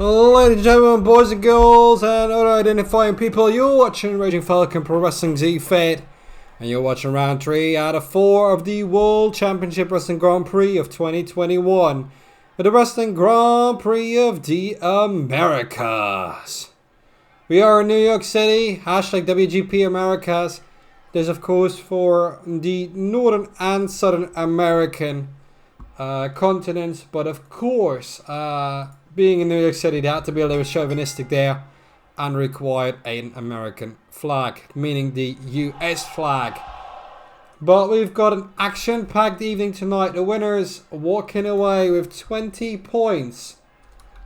Ladies and gentlemen, boys and girls, and other identifying people, you're watching Raging Falcon Pro Wrestling Z Fed, and you're watching round 3 out of 4 of the World Championship Wrestling Grand Prix of 2021, the Wrestling Grand Prix of the Americas. We are in New York City, hashtag WGP Americas. This, of course, for the Northern and Southern American continents, but of course, being in New York City, they had to be a little chauvinistic there and required an American flag, meaning the US flag. But we've got an action-packed evening tonight. The winners walking away with 20 points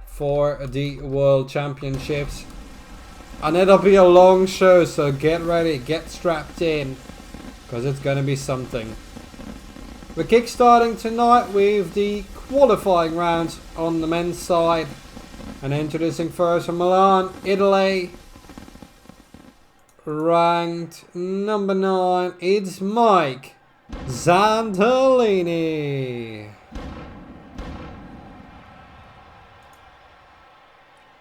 for the World Championships. And it'll be a long show, so get ready, get strapped in, because it's going to be something. We're kickstarting tonight with the qualifying rounds on the men's side. And introducing first from Milan, Italy. Ranked number 9, it's Mike Zandalini.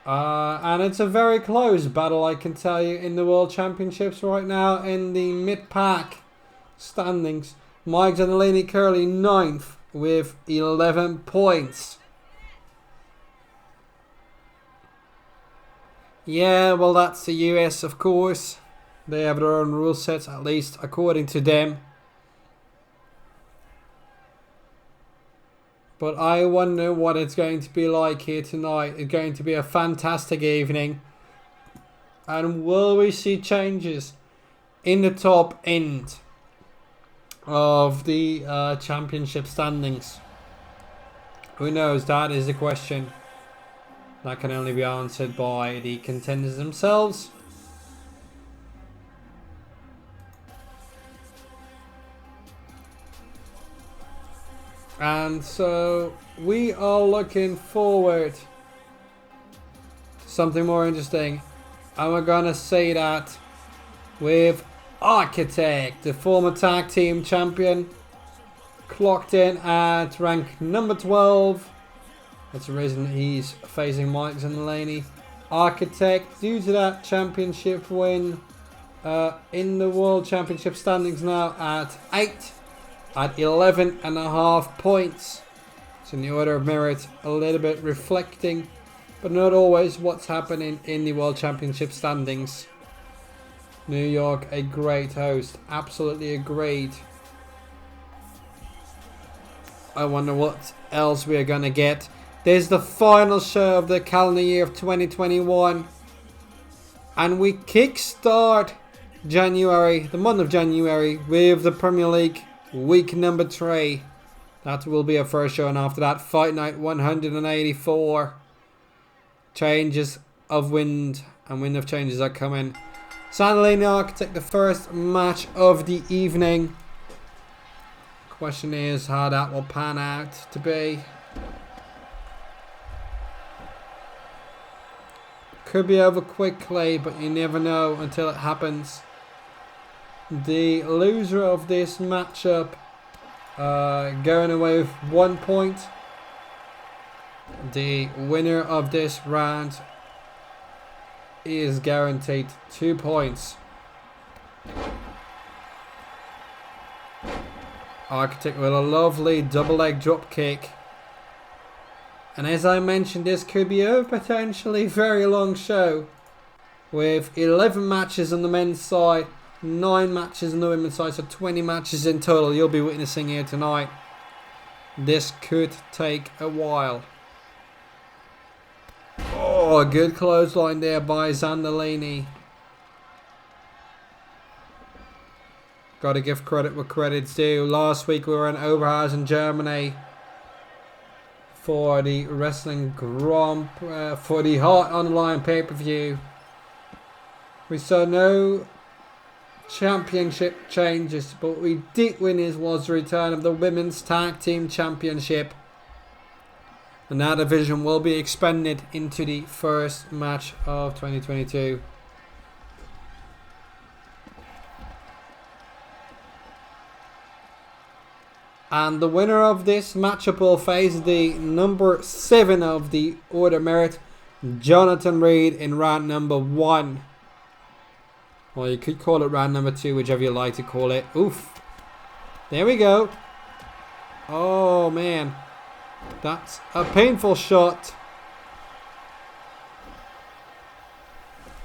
And it's a very close battle, I can tell you, in the World Championships right now in the mid-pack standings. Mike Zandalini currently 9th with 11 points. Yeah, well, that's the US, of course. They have their own rule sets, at least according to them. But I wonder what it's going to be like here tonight. It's going to be a fantastic evening. And will we see changes in the top end of the championship standings? Who knows? That is the question. That can only be answered by the contenders themselves. And so we are looking forward to something more interesting. And we're going to say that with Architect, the former tag team champion, clocked in at rank number 12. That's the reason he's facing Mike Zandalini. Architect, due to that championship win in the World Championship standings now at 8, at 11.5 points. So in the order of merit, a little bit reflecting, but not always what's happening in the World Championship standings. New York, a great host. Absolutely agreed. I wonder what else we're going to get. There's the final show of the calendar year of 2021. And we kickstart January, the month of January, with the Premier League week number 3. That will be our first show. And after that, Fight Night 184. Changes of wind and wind of changes are coming. Zandalini Architect, the first match of the evening. Question is how that will pan out to be. Could be over quickly, but you never know until it happens. The loser of this matchup going away with 1 point. The winner of this round is guaranteed 2 points. Architect with a lovely double leg drop kick. And as I mentioned, this could be a potentially very long show with 11 matches on the men's side, 9 matches on the women's side, so 20 matches in total you'll be witnessing here tonight. This could take a while. Oh, a good clothesline there by Zandalini. Gotta give credit where credit's due. Last week we were in Oberhausen, Germany, for the Wrestling Grand for the Heart Online pay-per-view. We saw no championship changes, but what we did witness was the return of the Women's Tag Team Championship. And that division will be expanded into the first match of 2022. And the winner of this matchup will face the number 7 of the order merit, Jonathan Reid in round number 1. Well, you could call it round number 2, whichever you like to call it. Oof. There we go. Oh, man. That's a painful shot.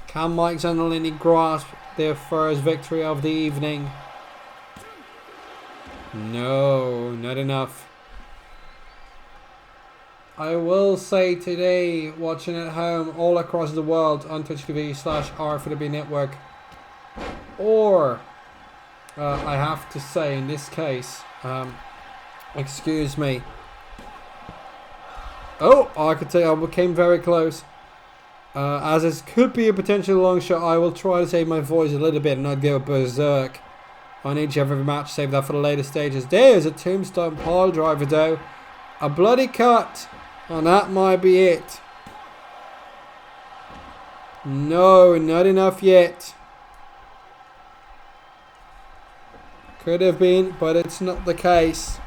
Can Mike Zandalini grasp their first victory of the evening? No, not enough. I will say today, watching at home all across the world on twitch.tv/RFPW network, or I have to say in this case, excuse me. Oh, I could say I came very close. As this could be a potentially long shot, I will try to save my voice a little bit and not go berserk on each and every match. Save that for the later stages. There's a tombstone pile driver though. A bloody cut. And that might be it. No, not enough yet. Could have been, but it's not the case.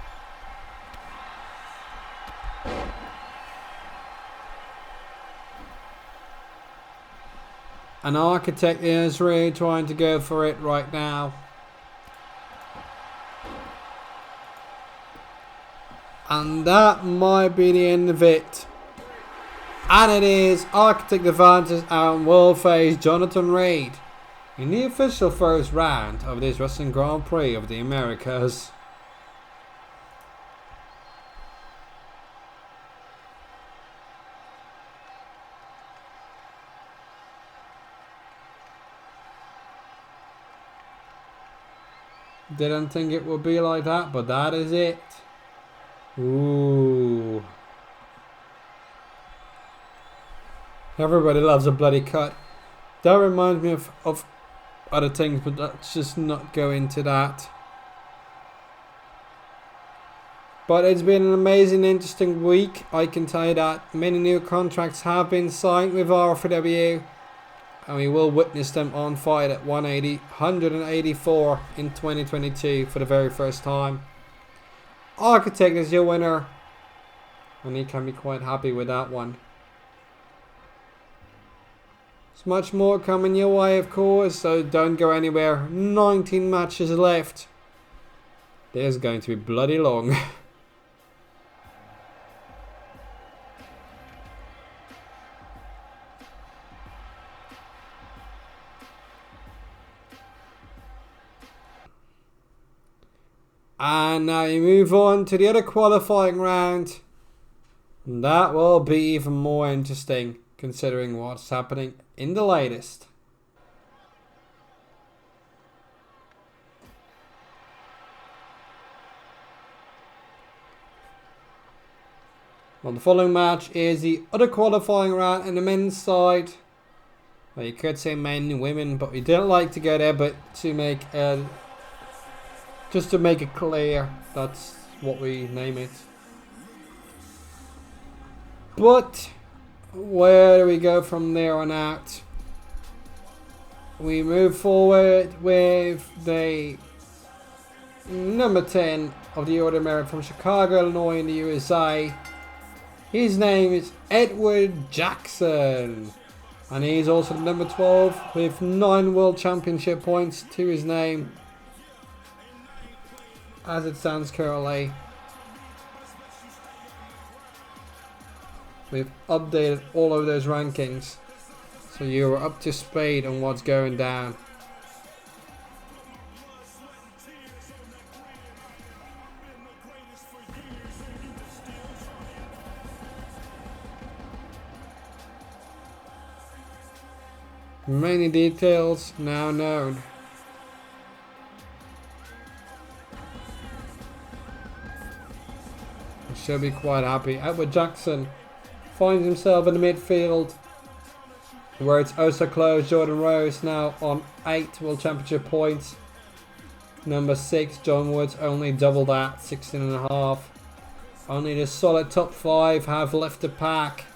An architect is really trying to go for it right now. And that might be the end of it. And it is. Architect advances and will face Jonathan Reid in the official first round of this Wrestling Grand Prix of the Americas. Didn't think it would be like that, but that is it. Ooh. Everybody loves a bloody cut. That reminds me of other things, but let's just not go into that. But it's been an amazing, interesting week. I can tell you that many new contracts have been signed with RFPW, and we will witness them on Fight at 184 in 2022 for the very first time. Architect is your winner, and he can be quite happy with that one. There's much more coming your way, of course, so don't go anywhere. 19 matches left. There's going to be bloody long. And now you move on to the other qualifying round. And that will be even more interesting considering what's happening in the latest. Well, the following match is the other qualifying round in the men's side. Well, you could say men and women, but we didn't like to go there, but to make just to make it clear, that's what we name it. But where do we go from there on out? We move forward with the number 10 of the Order of Merit from Chicago, Illinois in the USA. His name is Edward Jackson. And he's also the number 12 with 9 World Championship points to his name, as it stands currently. We've updated all of those rankings, so you're up to speed on what's going down. Many details now known. Should be quite happy. Edward Jackson finds himself in the midfield where it's oh so close. Jordan Rose now on 8 World Championship points. Number 6 John Woods only double that, 16.5. Only the solid top 5 have left the pack.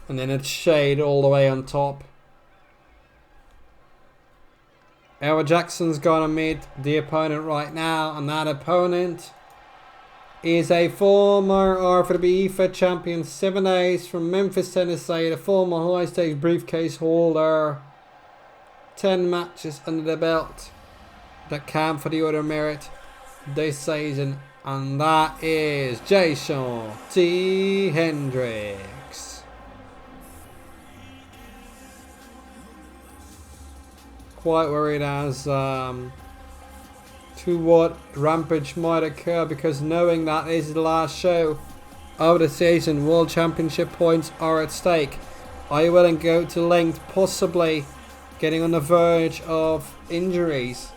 And then it's Shade all the way on top. Edward Jackson's gonna meet the opponent right now, and that opponent is a former RFPW Fed champion, 7 days from Memphis, Tennessee, the former high stakes briefcase holder. 10 matches under the belt that count for the other merit this season, and that is Jayshon T. Hendrix. Quite worried as to what rampage might occur, because knowing that is the last show of the season, World Championship points are at stake. Are you willing to go to length, possibly getting on the verge of injuries?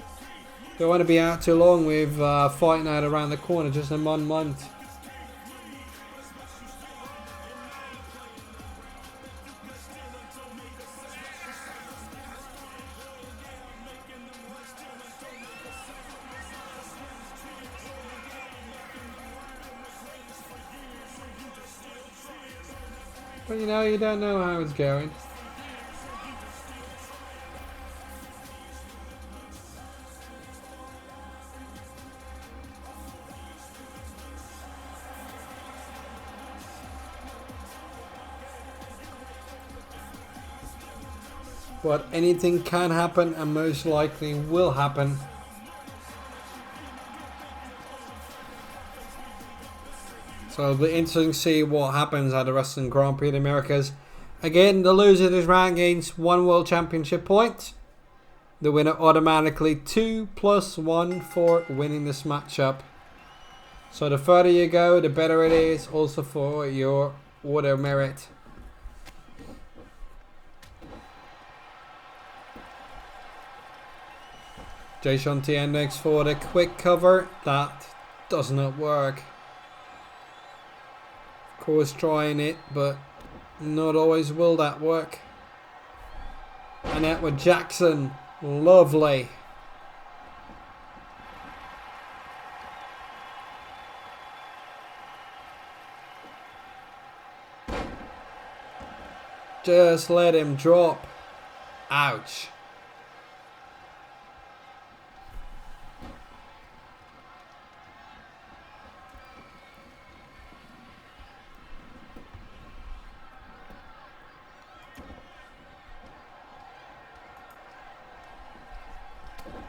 Don't want to be out too long with Fight Night around the corner, just in 1 month. But you know, you don't know how it's going. But anything can happen, and most likely will happen. So it'll be interesting to see what happens at the Wrestling Grand Prix of the Americas. Again, the loser of this round gains 1 World Championship point. The winner automatically 2+1 for winning this matchup. So the further you go, the better it is, also for your order merit. Jayshon T. Hendrix for the quick cover. That does not work. Of course, trying it, but not always will that work. And Edward Jackson, lovely. Just let him drop. Ouch.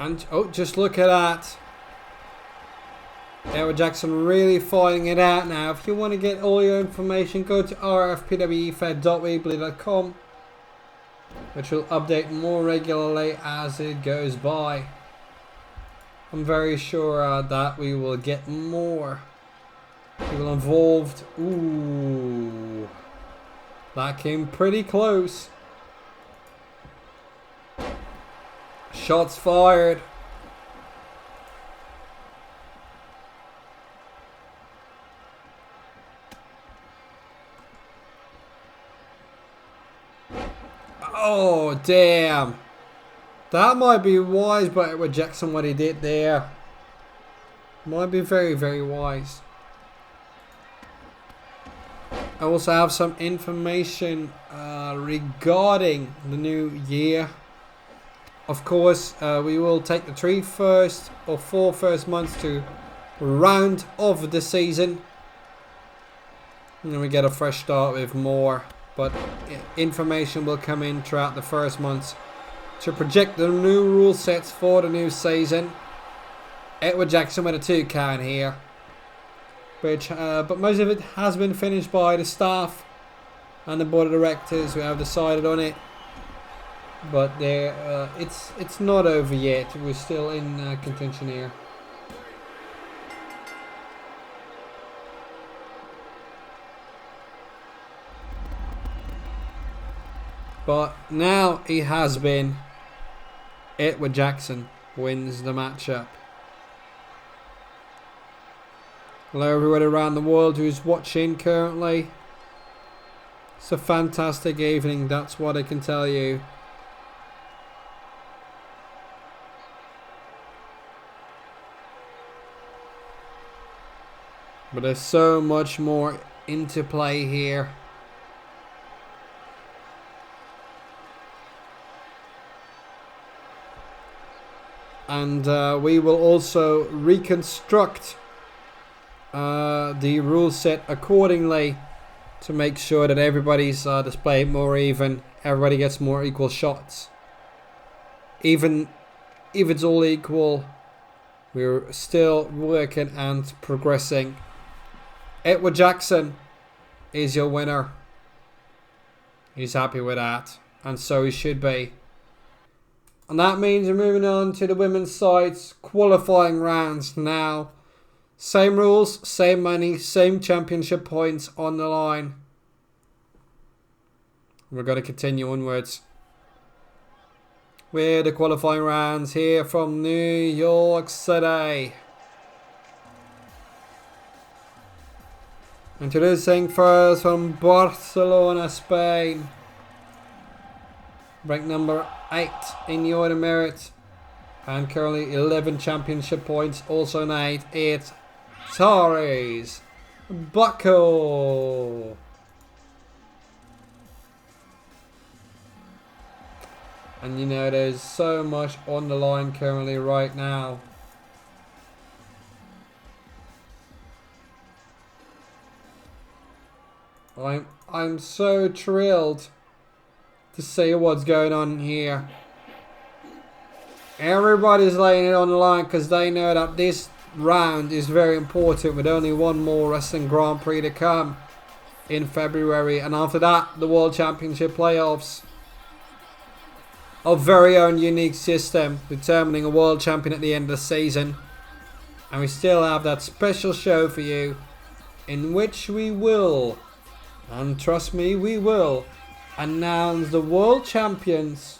And oh, just look at that. Edward Jackson really fighting it out now. If you want to get all your information, go to rfpwfed.weebly.com, which will update more regularly as it goes by. I'm very sure that we will get more people involved. Ooh, that came pretty close. Shots fired. Oh, damn. That might be wise by Edward Jackson, what he did there. Might be very, very wise. I also have some information regarding the new year. Of course, we will take the 3 first or 4 first months to round off the season. And then we get a fresh start with more. But information will come in throughout the first months to project the new rule sets for the new season. Edward Jackson with a 2 count here. But most of it has been finished by the staff and the board of directors who have decided on it. But it's not over yet. We're still in contention here. But now he has been. Edward Jackson wins the matchup. Hello everyone around the world who's watching currently. It's a fantastic evening, that's what I can tell you. But there's so much more into play here. And we will also reconstruct the rule set accordingly to make sure that everybody's displayed more even. Everybody gets more equal shots. Even if it's all equal, we're still working and progressing. Edward Jackson is your winner. He's happy with that, and so he should be. And that means we're moving on to the women's side's qualifying rounds now. Same rules, same money, same championship points on the line. We're going to continue onwards with the qualifying rounds here from New York City. Introducing first from Barcelona, Spain. Ranked number 8 in the order merit. And currently 11 championship points. Also on 8. It's Tarice. Backho. And you know there's so much on the line currently right now. I'm so thrilled to see what's going on here. Everybody's laying it on the line because they know that this round is very important, with only one more Wrestling Grand Prix to come in February, and after that the World Championship playoffs. Our very own unique system determining a world champion at the end of the season, and we still have that special show for you in which we will, and trust me, we will announce the world champions.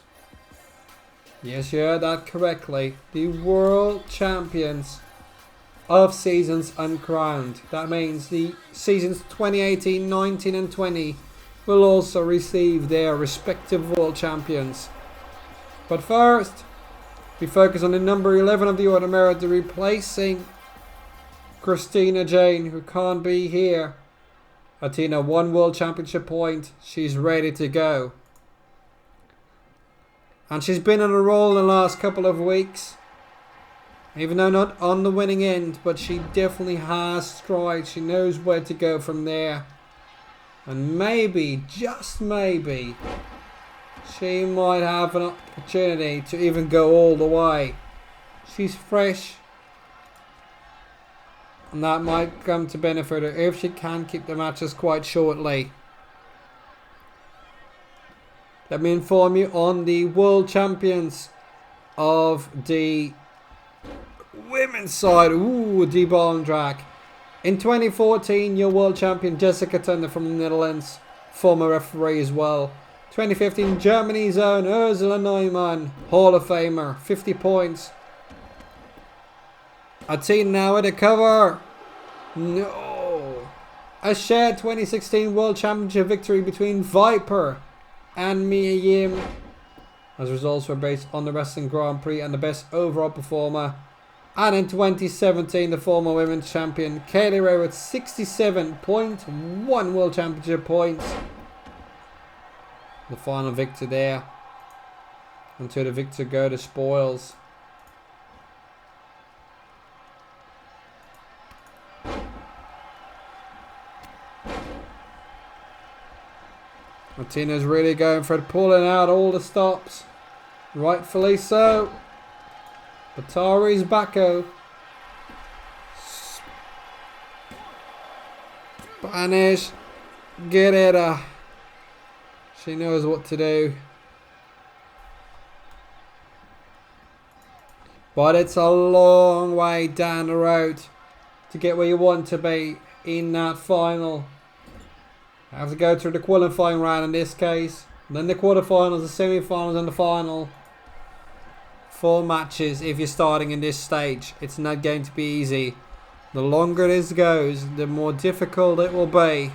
Yes, you heard that correctly. The world champions of seasons uncrowned. That means the seasons 2018, 19 and 20 will also receive their respective world champions. But first, we focus on the number 11 of the order merit, replacing Christina Jane, who can't be here. Athena, 1 world championship point. She's ready to go. And she's been on a roll in the last couple of weeks. Even though not on the winning end, but she definitely has stride. She knows where to go from there. And maybe, just maybe, she might have an opportunity to even go all the way. She's fresh. And that might come to benefit her if she can keep the matches quite shortly. Let me inform you on the world champions of the women's side. Ooh, the ball track. In 2014, your world champion Jessica Thunder from the Netherlands, former referee as well. 2015, Germany's own Ursula Neumann, Hall of Famer, 50 points. Athena now at the cover. No. A shared 2016 World Championship victory between Viper and Miya. As results were based on the Wrestling Grand Prix and the best overall performer. And in 2017, the former women's champion Kage with 67.1 World Championship points. The final victor there. And to the victor go the spoils. Athena's really going for it, pulling out all the stops. Rightfully so. Atari's Backho. Spanish. Get it. She knows what to do. But it's a long way down the road to get where you want to be in that final. I have to go through the qualifying round in this case. Then the quarterfinals, the semi-finals and the final. 4 matches if you're starting in this stage. It's not going to be easy. The longer this goes, the more difficult it will be.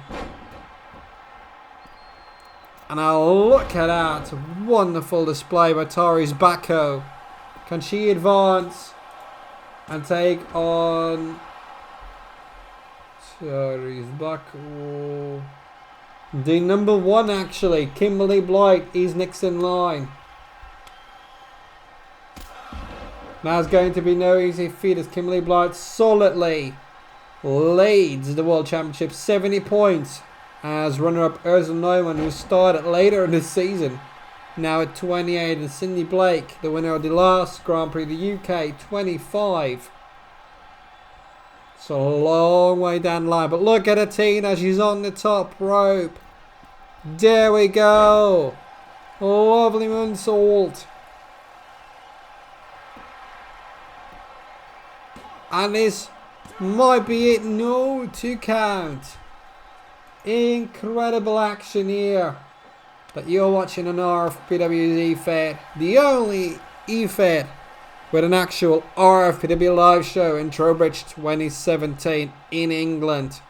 And now look at that. Wonderful display by Tarice Backho. Can she advance and take on Tarice Backho? The number 1 actually, Kimberly Blight, is next in line. Now it's going to be no easy feat as Kimberly Blight solidly leads the World Championship 70 points as runner-up Ursula Neumann, who started later in the season, now at 28, and Cindy Blake, the winner of the last Grand Prix of the UK, 25. It's a long way down the line, but look at Athena, she's on the top rope. There we go. Lovely moonsault. And this might be it. No, 2 count. Incredible action here that you're watching on RFPW EFED. The only EFED with an actual RFPW live show in Trowbridge 2017 in England.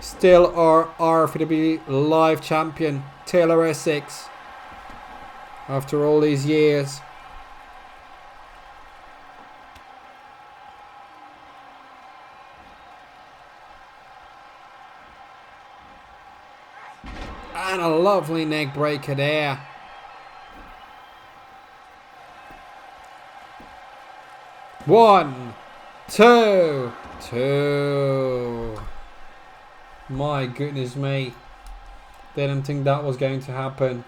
Still our RFPW live champion, Taylor Essex, after all these years. And a lovely neck breaker there. One, two. My goodness me. Didn't think that was going to happen.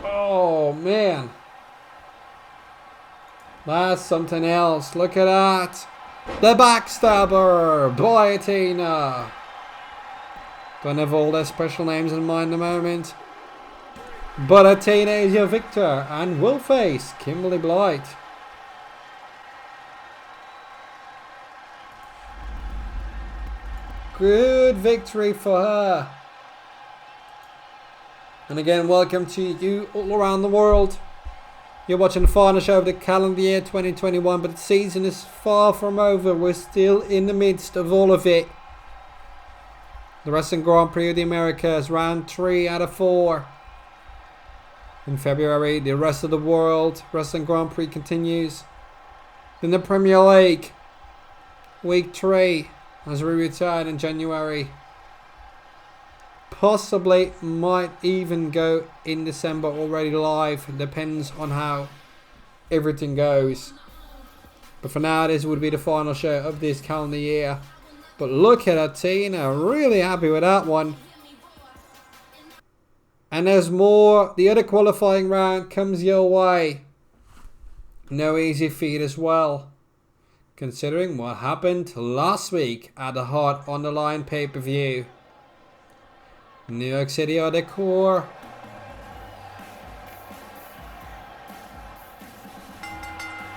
Oh man. That's something else. Look at that. The backstabber by Athena. Don't have all their special names in mind at the moment. But Athena is your victor and will face Kimberly Blight. Good victory for her. And again, welcome to you all around the world. You're watching the final show of the calendar year 2021, but the season is far from over. We're still in the midst of all of it. The Wrestling Grand Prix of the Americas, round 3 out of 4. In February, the rest of the world Wrestling Grand Prix continues. Then the Premier League, week 3, as we return in January. Possibly might even go in December already live. It depends on how everything goes. But for now, this would be the final show of this calendar year. But look at Athena, really happy with that one. And there's more. The other qualifying round comes your way. No easy feat as well, considering what happened last week at the Heart on the Line pay-per-view. New York City are the core.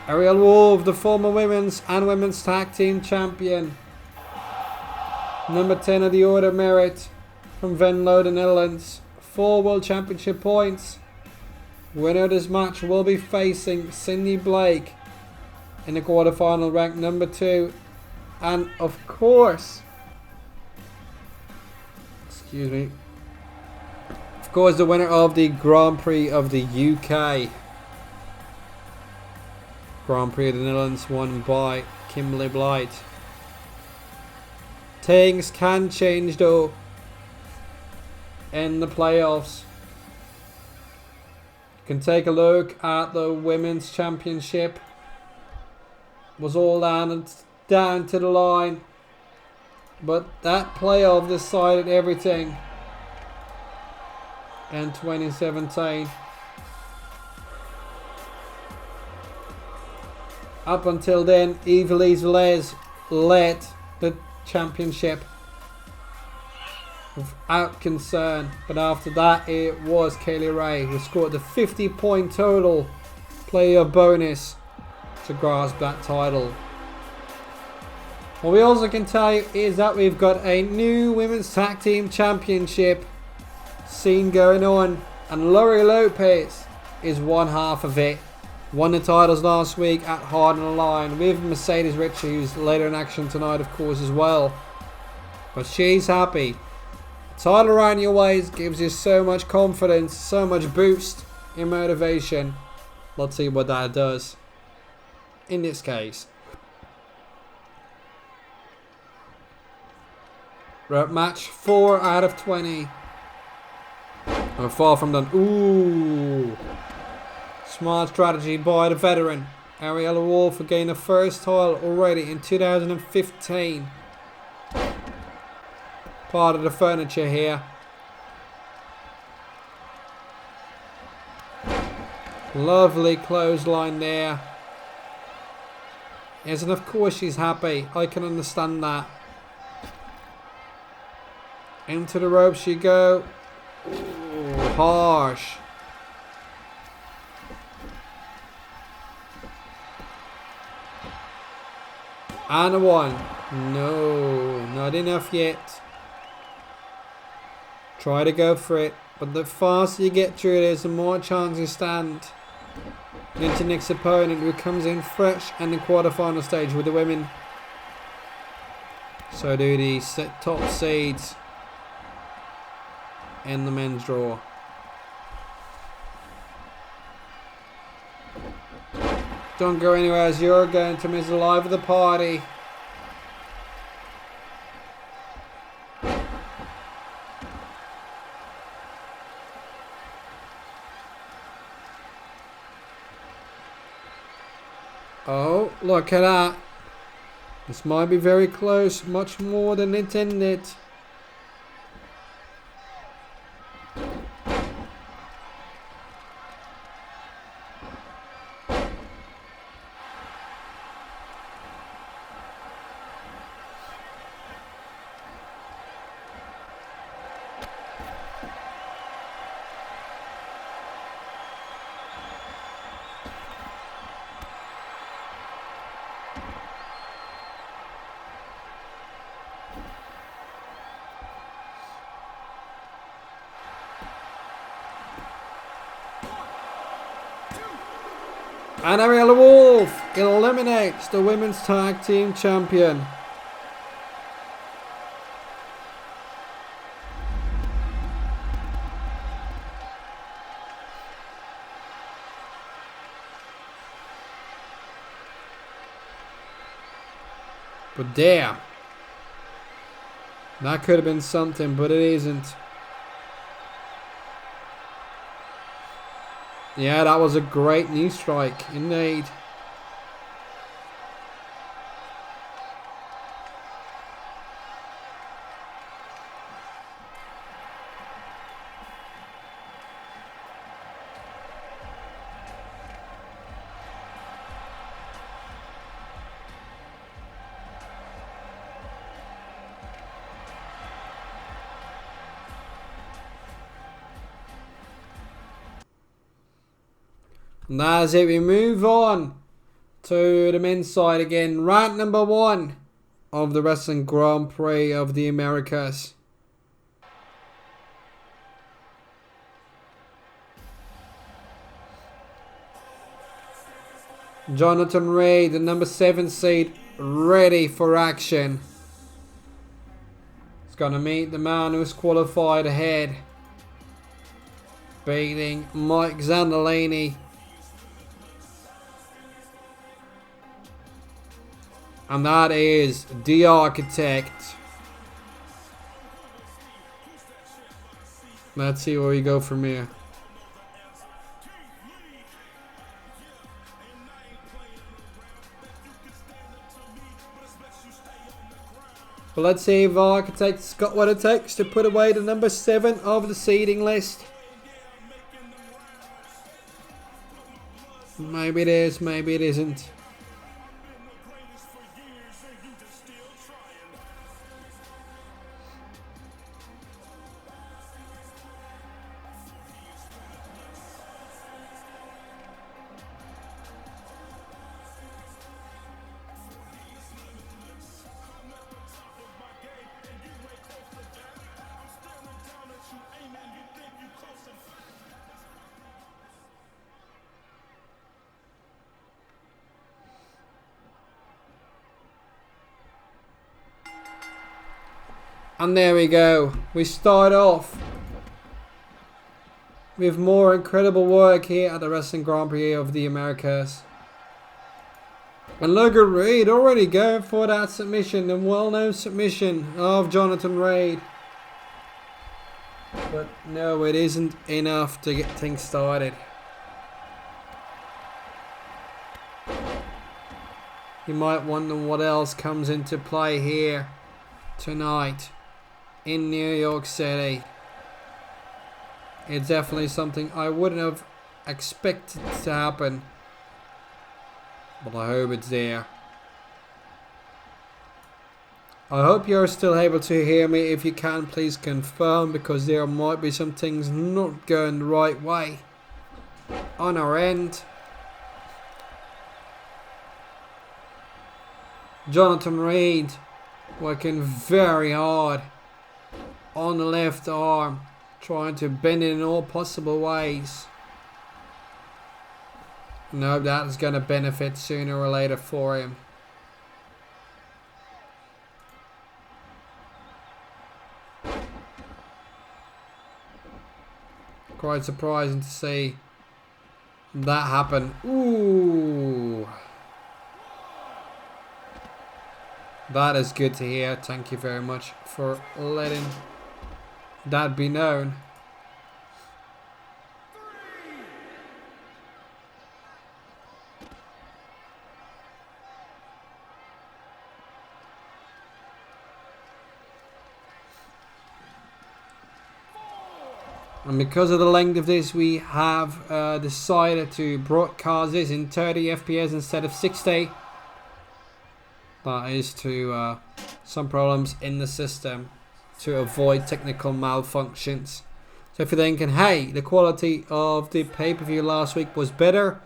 Ariella Wolf, the former women's and women's tag team champion. Number 10 of the Order of Merit from Venlo, the Netherlands. 4 World Championship points. Winner of this match will be facing Cindy Blake in the quarterfinal, ranked number 2. And of course, of course, the winner of the Grand Prix of the UK. Grand Prix of the Netherlands won by Kimberly Blight. Things can change though in the playoffs. You can take a look at the Women's Championship. Was all down to the line. But that playoff decided everything in 2017. Up until then, Evilise Les led the championship without concern. But after that, it was Kaylee Ray who scored the 50-point total player bonus to grasp that title. What we also can tell you is that we've got a new Women's Tag Team Championship scene going on, and Laurie Lopez is one half of it. Won the titles last week at Hard on the Line with Mercedes Ricci, who's later in action tonight of course as well. But she's happy. Title around your waist gives you so much confidence, so much boost in motivation. Let's see what that does in this case. We're at match 4 out of 20. I'm far from done. Ooh. Smart strategy by the veteran. Ariella Wolf to gain the first title already in 2015. Part of the furniture here. Lovely clothesline there. Yes, and of course she's happy. I can understand that. Into the ropes she go. Ooh, harsh. And a one. No, not enough yet. Try to go for it, but the faster you get through this, the more chance you stand into next opponent, who comes in fresh and in quarterfinal stage with the women. So do the top seeds in the men's draw. Don't go anywhere, as you're going to miss the life of the party. Oh, look at that. This might be very close, much more than intended. And Ariella Wolf eliminates the women's tag team champion. But damn, that could have been something, but it isn't. Yeah, that was a great knee strike, indeed. And that's it. We move on to the men's side again. Round number 1 of the Wrestling Grand Prix of the Americas. Jonathan Reid, the number 7 seed, ready for action. He's going to meet the man who's qualified ahead, beating Mike Zandalini. And that is the Architect. Let's see where we go from here. But let's see if Architect's got what it takes to put away the number 7 of the seeding list. Maybe it is, maybe it isn't. And there we go. We start off with more incredible work here at the Wrestling Grand Prix of the Americas. And look at Reid already going for that submission, the well-known submission of Jonathan Reid. But But no, it isn't enough to get things started. You might wonder what else comes into play here tonight in New York City. It's definitely something I wouldn't have expected to happen, but I hope it's there. I hope you're still able to hear me. If you can, please confirm, because there might be some things not going the right way on our end. Jonathan Reid working very hard on the left arm, trying to bend it in all possible ways. No, that is going to benefit sooner or later for him. Quite surprising to see that happen. Ooh. That is good to hear. Thank you very much for letting that be known. And because of the length of this, we have decided to broadcast this in 30 FPS instead of 60. That is to some problems in the system to avoid technical malfunctions. So if you're thinking, hey, the quality of the pay-per-view last week was better,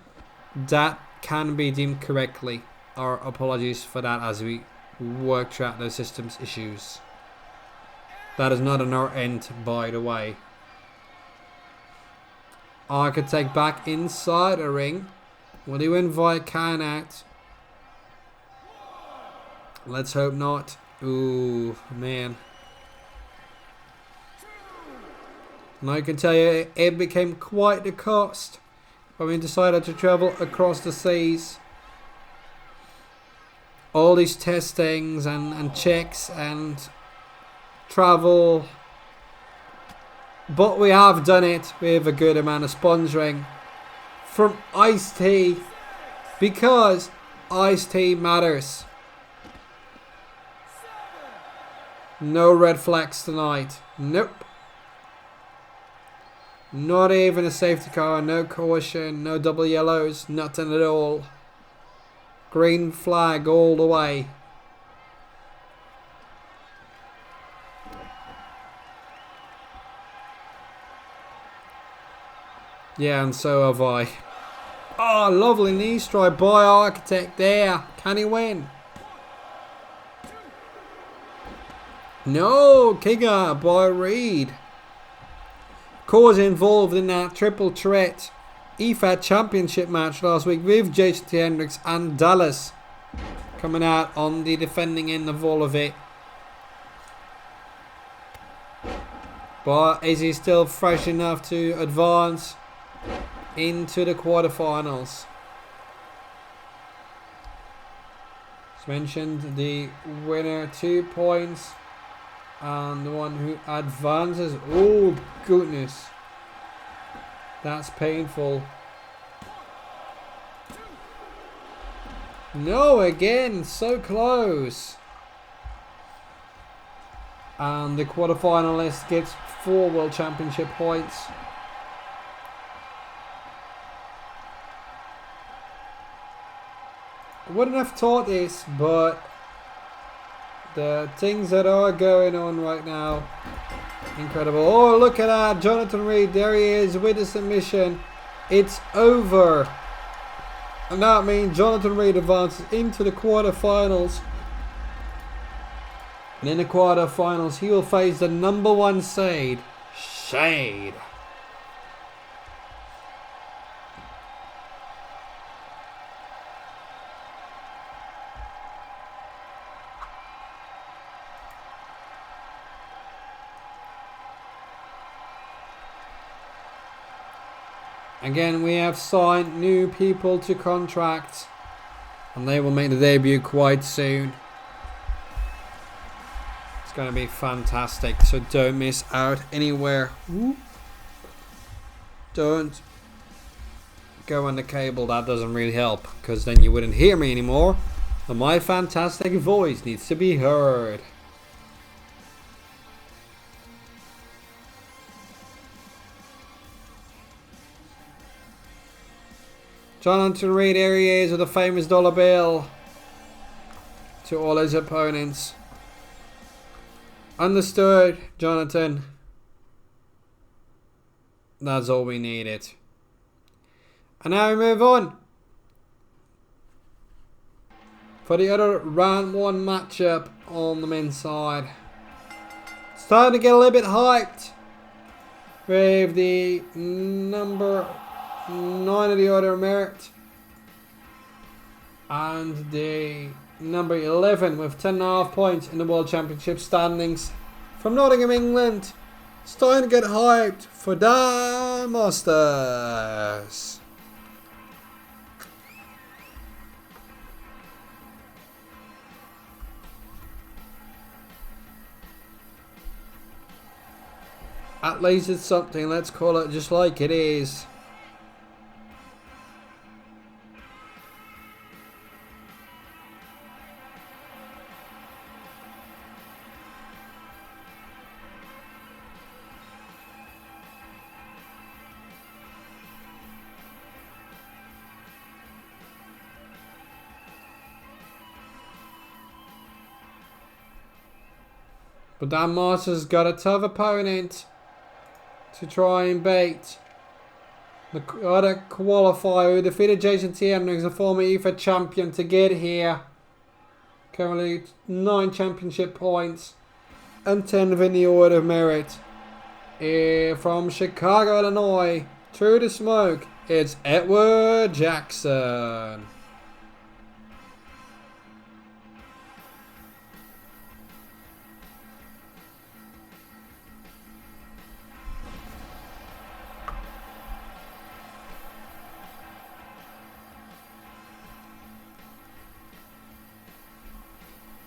that can be deemed correctly. Our apologies for that as we work throughout those systems issues. That is not on our end, by the way. Architect back inside the ring. Will he invite Khan out? Let's hope not. Ooh, man. And I can tell you, it became quite the cost when we decided to travel across the seas. All these testings and checks and travel. But we have done it with a good amount of sponsoring from Iced Tea, because Iced Tea matters. No red flags tonight. Nope. Not even a safety car, no caution, no double yellows, nothing at all. Green flag all the way. Yeah, and so have I. Oh, lovely knee strike by Architect there. Can he win? No, Kage by Reid. Of course, involved in that triple threat EFAT championship match last week with Jayshon, Hendrix and Dallas coming out on the defending end of all of it. But is he still fresh enough to advance into the quarterfinals? As mentioned, the winner 2 points, and the one who advances, oh goodness, that's painful. No, again, so close. And the quarterfinalist gets 4 World Championship points. I wouldn't have thought this, but the things that are going on right now, incredible. Oh, look at that, Jonathan Reid, there he is with the submission. It's over. And that means Jonathan Reid advances into the quarterfinals. And in the quarterfinals, he will face the number 1 seed, Shade. Again, we have signed new people to contract, and they will make the debut quite soon. It's going to be fantastic. So don't miss out anywhere. Don't go on the cable. That doesn't really help, because then you wouldn't hear me anymore. And my fantastic voice needs to be heard. Jonathan Reid, here he is with a famous dollar bill to all his opponents. Understood, Jonathan. That's all we needed. And now we move on for the other round 1 matchup on the men's side. Starting to get a little bit hyped with the number 9 of the order merit and the number 11 with 10.5 points in the World Championship standings from Nottingham, England. Starting to get hyped for the Masters. At least it's something, let's call it just like it is. But Dan Masters got a tough opponent to try and bait. The other qualifier who defeated Jayshon Hendrix, a former IFA champion, to get here. Currently 9 championship points and 10 in the order of merit. From Chicago, Illinois, through the smoke, it's Edward Jackson.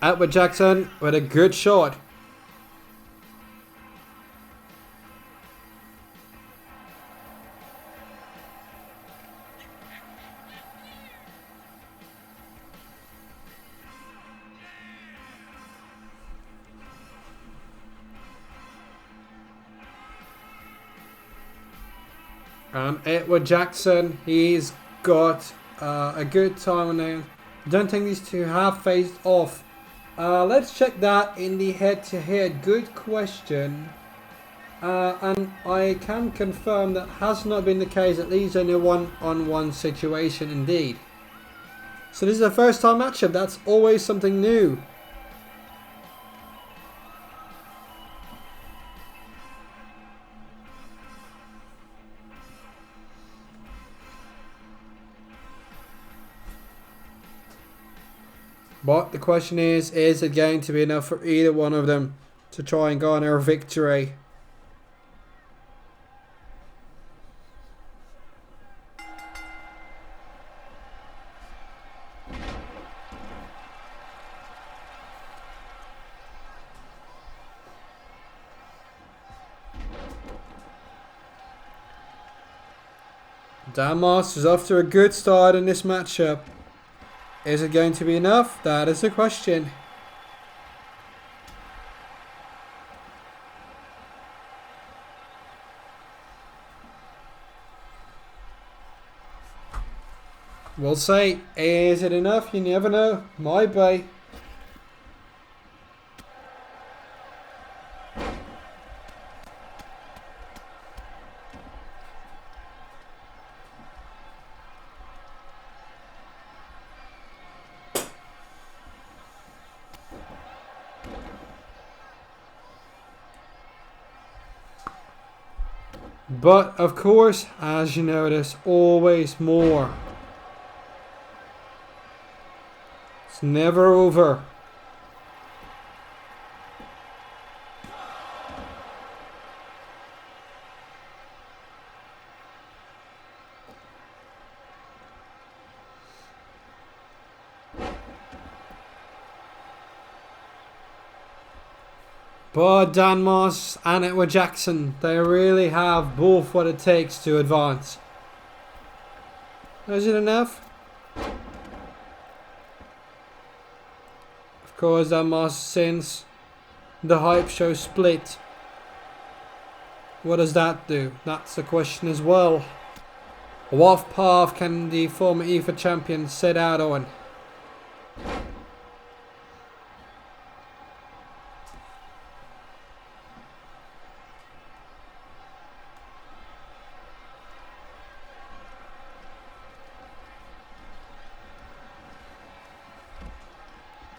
Edward Jackson with a good shot. And Edward Jackson, he's got a good time now. Don't think these two have faced off. Let's check that in the head-to-head. Good question. And I can confirm that has not been the case, at least in a one-on-one situation indeed. So this is a first time matchup. That's always something new. But the question is it going to be enough for either one of them to try and garner a victory? Dan Masters off to a good start in this matchup. Is it going to be enough? That is the question. We'll see. Is it enough? You never know. Might be. But, of course, as you know, there's always more. It's never over. But Dan Moss and Edward Jackson, they really have both what it takes to advance. Is it enough? Of course, Dan Moss, since the hype show split, what does that do? That's a question as well. What path can the former EVA champion set out on?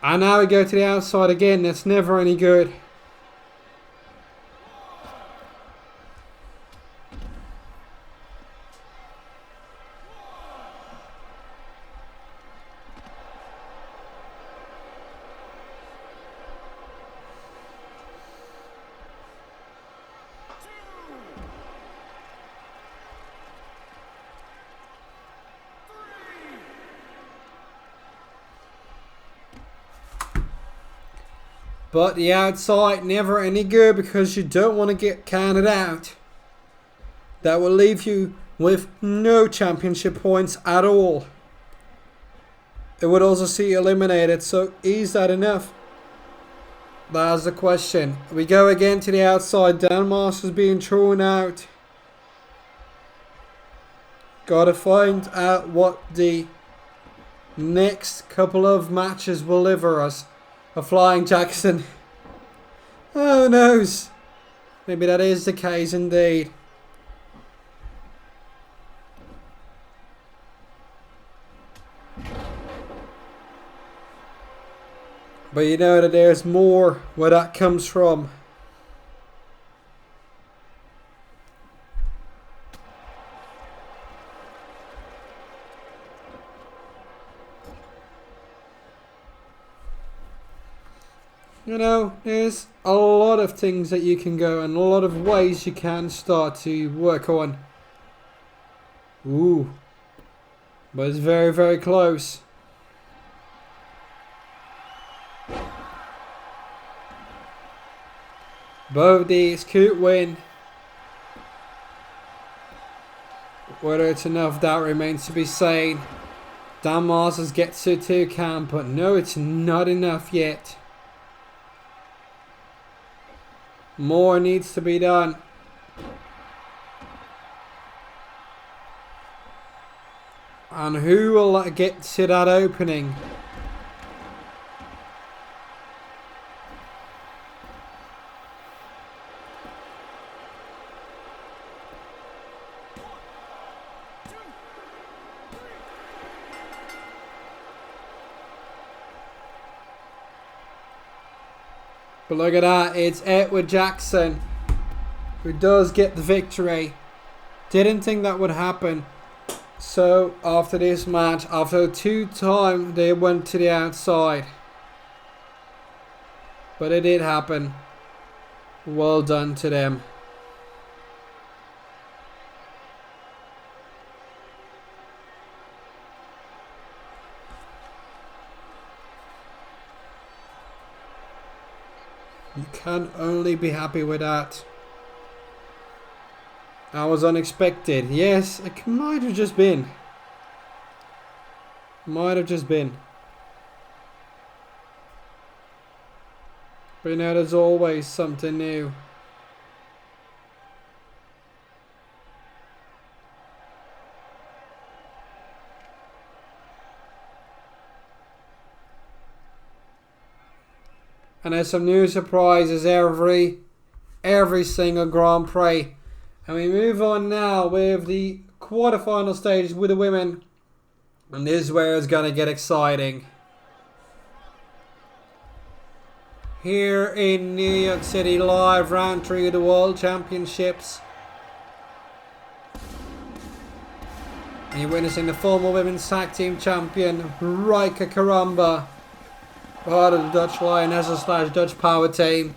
And now we go to the outside again. That's never any good. But the outside never any good because you don't want to get counted out. That will leave you with no championship points at all. It would also see you eliminated, so is that enough? That's the question. We go again to the outside. Dan Moss is being thrown out. Gotta find out what the next couple of matches will deliver us. A flying Jackson. Oh no. Maybe that is the case indeed. But you know that there's more where that comes from. You know, there's a lot of things that you can go and a lot of ways you can start to work on. Ooh. But it's very, very close. Both these could win. Whether it's enough, that remains to be seen. Dan Masters gets to 2 count, but no, it's not enough yet. More needs to be done. And who will get to that opening? But look at that, it's Edward Jackson who does get the victory. Didn't think that would happen. So after this match, after 2 times, they went to the outside. But it did happen. Well done to them. You can only be happy with that. That was unexpected. Yes, it might have just been. Might have just been. But you know, there's always something new. And there's some new surprises every single Grand Prix. And we move on now with the quarterfinal stages with the women. And this is where it's going to get exciting. Here in New York City, live round 3 of the World Championships. And you're witnessing the former women's tag team champion, Ryka Karamba, part of the Dutch Lionesses / Dutch Power Team.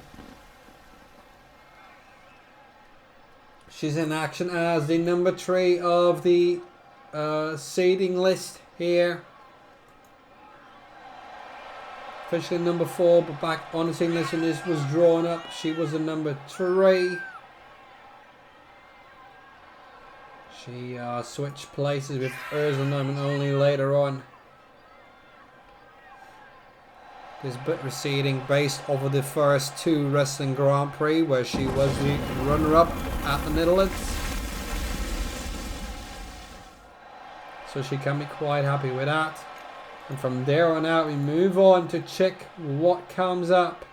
She's in action as the number 3 of the seeding list here. Officially number 4, but back on the English when this was drawn up, she was the number 3. She switched places with Ursula Neumann only later on. This bit receding based off of the first 2 Wrestling Grand Prix where she was the runner-up at the Netherlands. So she can be quite happy with that. And from there on out we move on to check what comes up.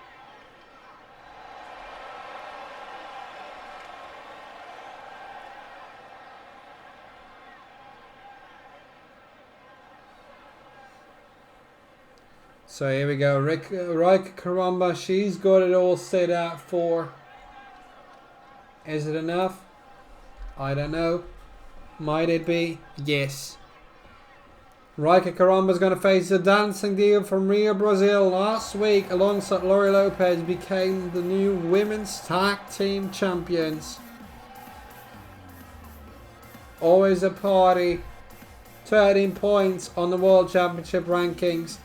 So here we go, Ryka Karamba, she's got it all set out for. Is it enough? I don't know. Might it be? Yes. Ryka Karamba is going to face the dancing diva from Rio, Brazil. Last week, alongside Lopez, became the new women's tag team champions. Always a party. 13 points on the World Championship rankings.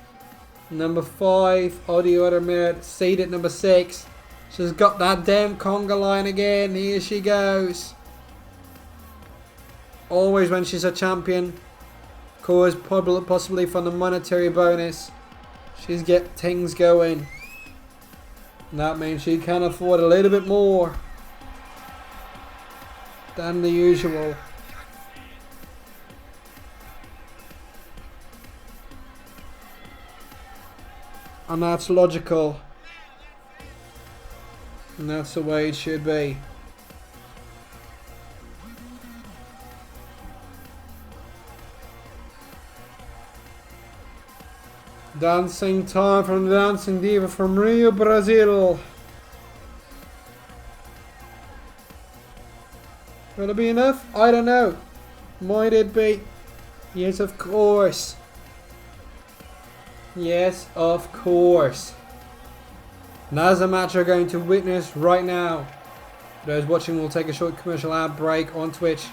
Number 5, Odi Ottermere, seated number 6. She's got that damn conga line again. Here she goes. Always when she's a champion. Of course, possibly from the monetary bonus. She's get things going. And that means she can afford a little bit more than the usual. And that's logical. And that's the way it should be. Dancing time from the dancing diva from Rio, Brazil. Will it be enough? I don't know. Might it be? Yes, of course. Yes, of course. And that's the match we're going to witness right now. For those watching, we'll take a short commercial ad break on Twitch.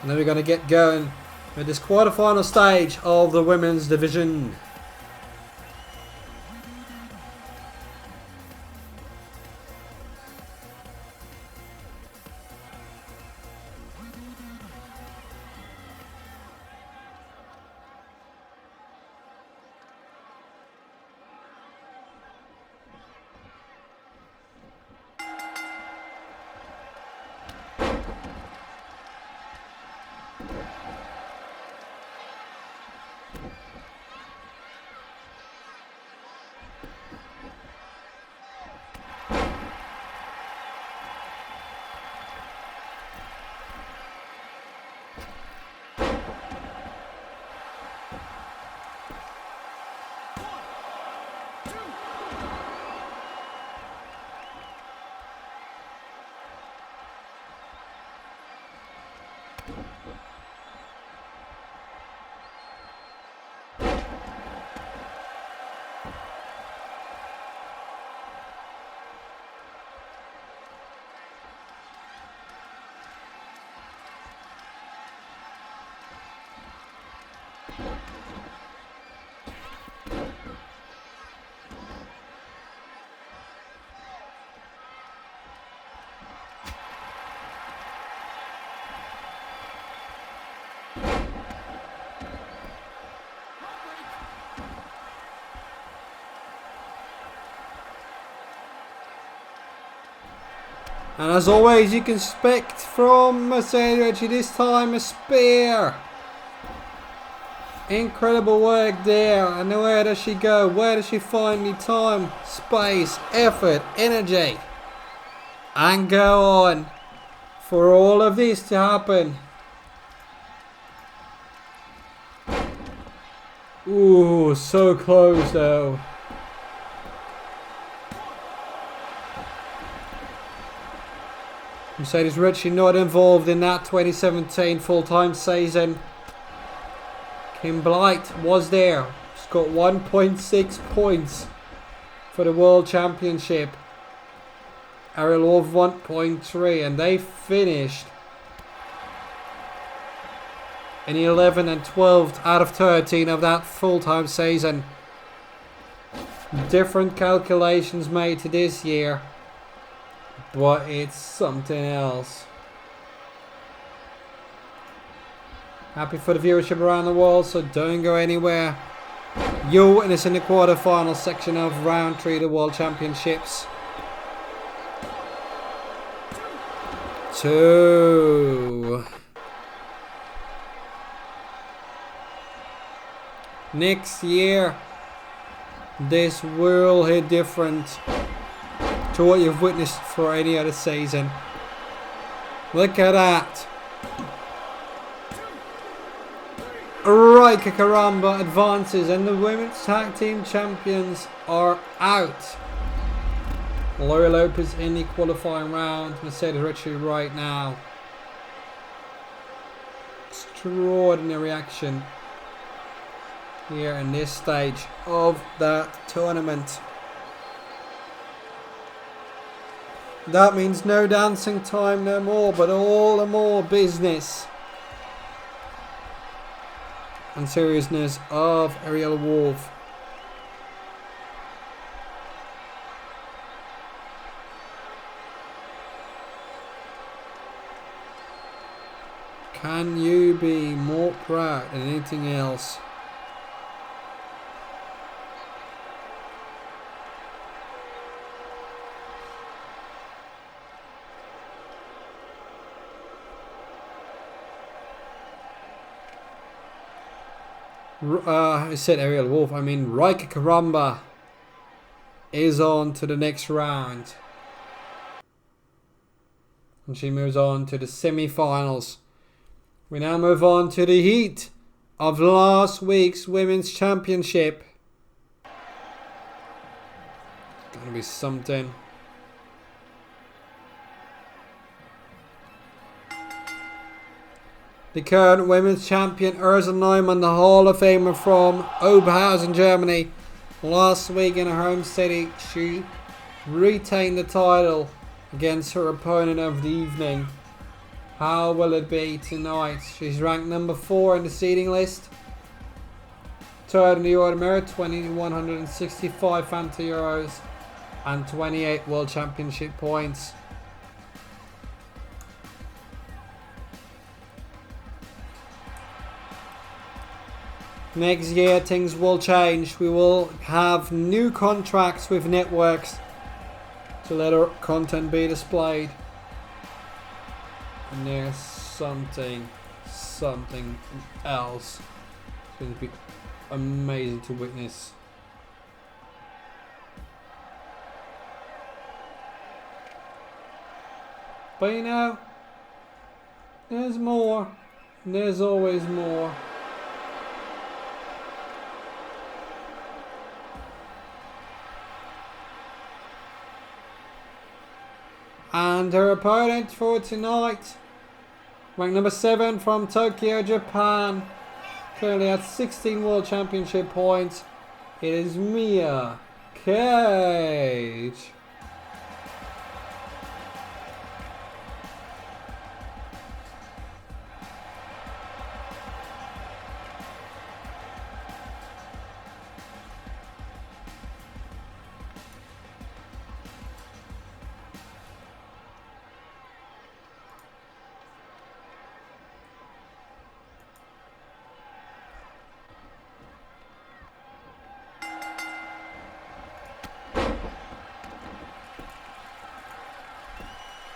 And then we're going to get going with this quarterfinal stage of the women's division. And as always, you can expect from Ricci this time a spear. Incredible work there. And where does she go? Where does she find the time, space, effort, energy? And go on for all of this to happen. Ooh, so close though. Mercedes Ricci not involved in that 2017 full-time season. Kim Blight was there. She's got 1.6 points for the World Championship. Ariella 1.3, and they finished in 11 and 12 out of 13 of that full-time season. different calculations made to this year, but it's something else. Happy for the viewership around the world, so don't go anywhere. You're witnessing the quarterfinal section of round 3 of the World Championships. 2. Next year, this will hit different to what you've witnessed for any other season. Look at that. Ryka Karamba advances and the women's tag team champions are out. Lopez in the qualifying round. Mercedes Ricci right now. Extraordinary action here in this stage of that tournament. That means no dancing time no more, but all the more business and seriousness of Ariella Wolf. Can you be more proud than anything else? I said Ariella Wolf, I mean Ryka Karamba is on to the next round. And she moves on to the semi-finals. We now move on to the heat of last week's Women's Championship. Gonna be something. The current Women's Champion Ursula Neumann, the Hall of Famer from Oberhausen, Germany. Last week in her home city, she retained the title against her opponent of the evening. How will it be tonight? She's ranked number 4 in the seeding list. Third in the order merit, 2,165 Fanta Euros and 28 World Championship points. Next year things will change. We will have new contracts with networks to let our content be displayed. And there's something else. It's going to be amazing to witness. But you know, there's more. There's always more. And her opponent for tonight, ranked number 7 from Tokyo, Japan, currently at 16 World Championship points. It is Miya, Kage.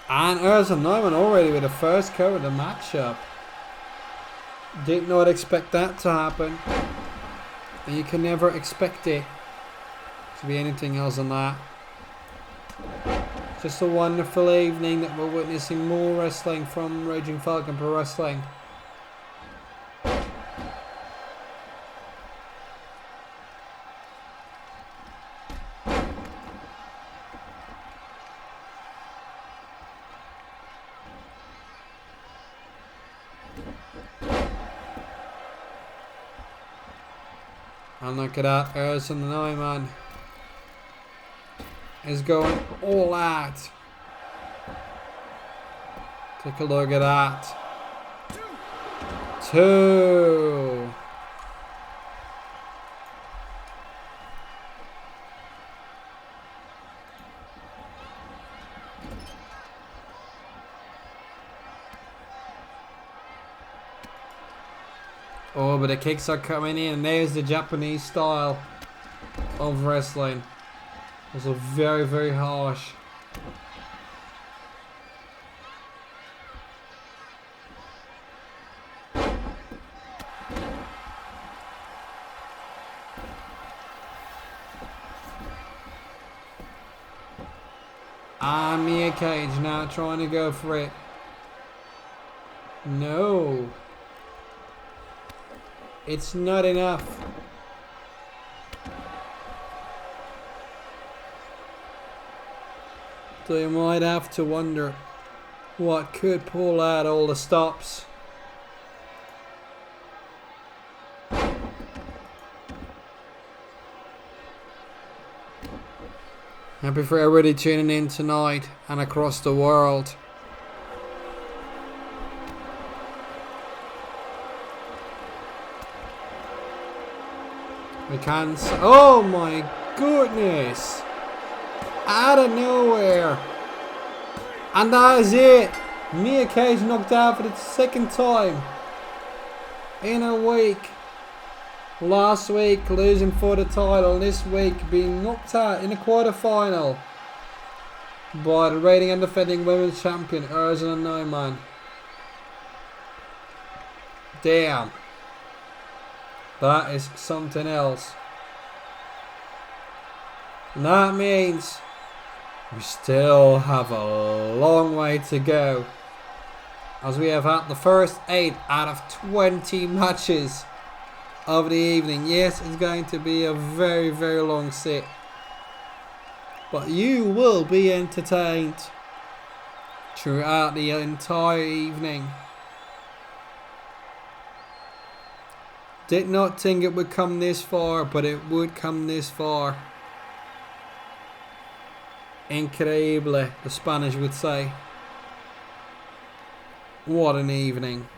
And Ursula Neumann already with the first cover of the matchup. Did not expect that to happen. And you can never expect it to be anything else than that. Just a wonderful evening that we're witnessing more wrestling from Raging Falcon Pro Wrestling. And look at that, Ursula Neumann is going all out. Take a look at that. 2. Oh, but the kicks are coming in. And there's the Japanese style of wrestling. Also very, very harsh. Miya Kage now trying to go for it. No. It's not enough. So you might have to wonder what could pull out all the stops. Happy for everybody tuning in tonight and across the world. We can. Oh my goodness! Out of nowhere, and that is it. Miya Kage knocked out for the second time in a week. Last week losing for the title, this week being knocked out in the quarterfinal by the reigning and defending women's champion Ursula Neumann. Damn, that is something else. And that means we still have a long way to go, as we have had the first 8 out of 20 matches of the evening. Yes, it's going to be a very, very long sit, but you will be entertained throughout the entire evening. Did not think it would come this far, but it would come this far. Increíble, the Spanish would say. What an evening.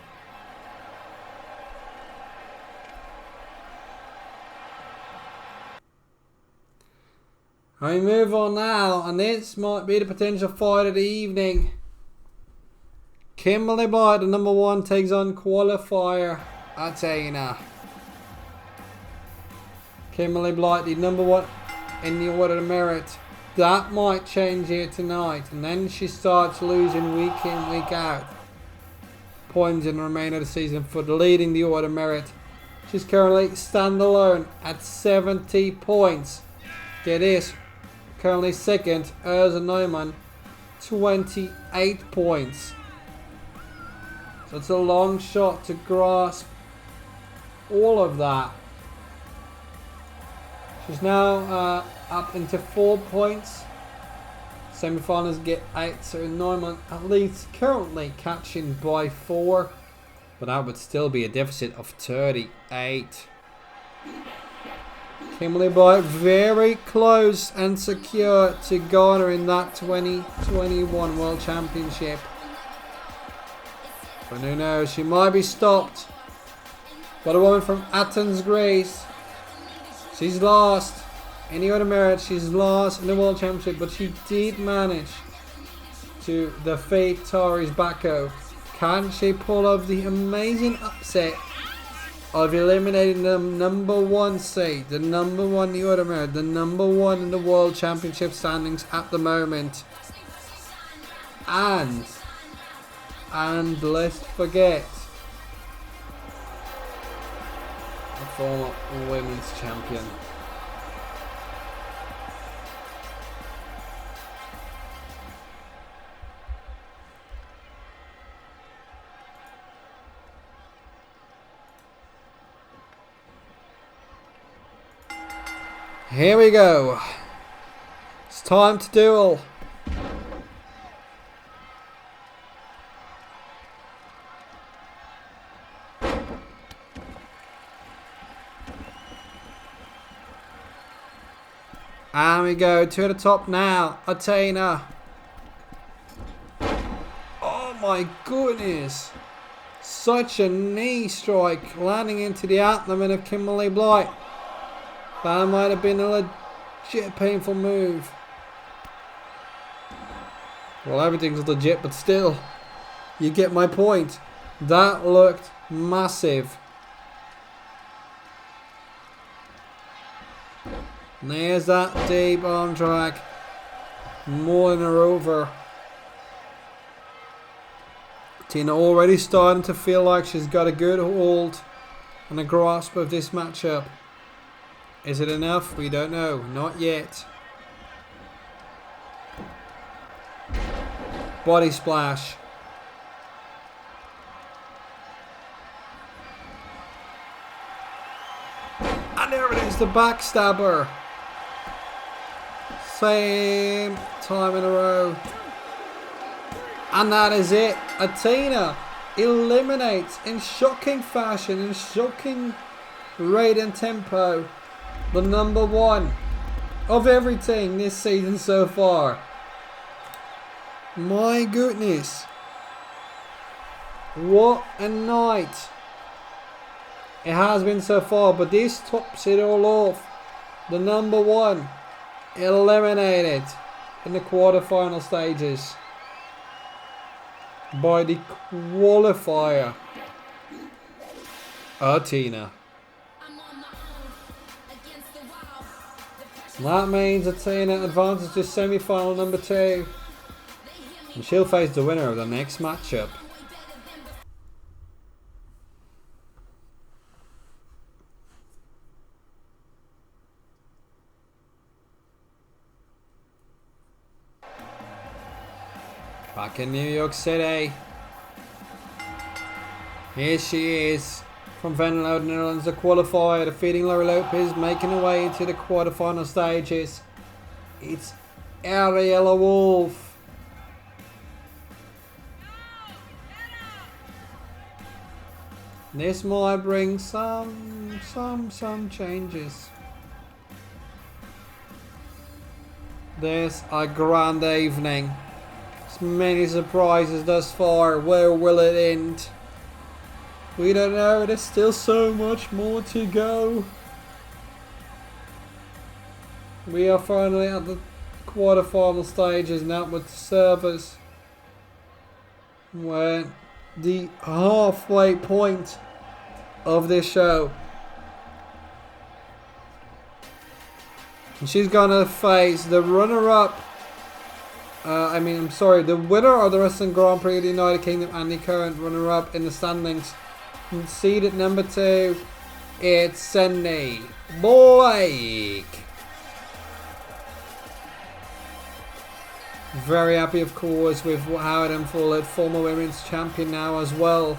I move on now, and this might be the potential fight of the evening. Kimberly Blight, the number 1, takes on Qualifier Athena. Kimberly Blight, the number 1 in the order of merit. That might change here tonight, and then she starts losing week in, week out. Points in the remainder of the season for leading the order of merit. She's currently standalone at 70 points. Get this. Currently second, Ursula Neumann, 28 points. So it's a long shot to grasp all of that. She's now up into 4 points. Semi-finals get 8, so Neumann at least currently catching by 4. But that would still be a deficit of 38. Kimberly Blight very close and secure to garnering that 2021 World Championship. But who knows, she might be stopped by the woman from Athens, Greece. She's lost in the other merit, she's lost in the World Championship, but she did manage to defeat Tarice Backho. Can she pull off the amazing upset of eliminating the number 1 seed, the number 1 in the order merit, the number 1 in the World Championship standings at the moment, and let's forget the former women's champion. Here we go. It's time to duel. And we go to the top now. Athena. Oh my goodness. Such a knee strike landing into the abdomen of Kimberly Blight. That might have been a legit painful move. Well, everything's legit, but still, you get my point. That looked massive. And there's that deep arm drag. Mulling her over. Athena already starting to feel like she's got a good hold and a grasp of this matchup. Is it enough? We don't know. Not yet. Body splash. And there it is, the backstabber. Same time in a row. And that is it. Athena eliminates in shocking fashion, in shocking rate and tempo, the number one of everything this season so far. My goodness. What a night it has been so far, but this tops it all off. The number one eliminated in the quarterfinal stages by the qualifier, Athena. That means Athena advances to semi-final number 2. And she'll face the winner of the next matchup. Back in New York City. Here she is from Venlo, Netherlands, the qualifier, defeating Lopez, making her way into the quarterfinal stages. It's Ariella Wolf. This might bring some changes. There's a grand evening. There's many surprises thus far. Where will it end? We don't know. There's still so much more to go. We are finally at the quarterfinal stages now with the servers. When the halfway point of this show. And she's gonna face the runner-up. The winner of the Wrestling Grand Prix of the United Kingdom and the current runner-up in the standings. And seeded number 2, it's Cindy Blake. Very happy, of course, with how it unfolded. Former women's champion now as well.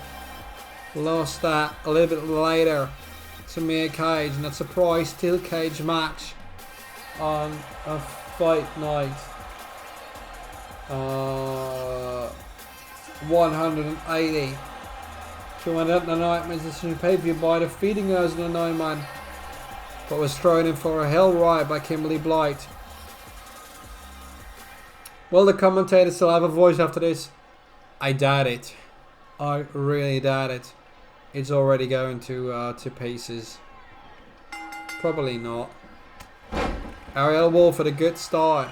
Lost that a little bit later to Miya Kage, and that's a Prix steel cage match on a fight night 180. She went up the night decision pay-per-view by defeating Ursula Neumann, but was thrown in for a hell right by Kimberly Blight. Will the commentator still have a voice after this? I doubt it. I really doubt it. It's already going to pieces. Probably not. Ariella Wolf had a good start.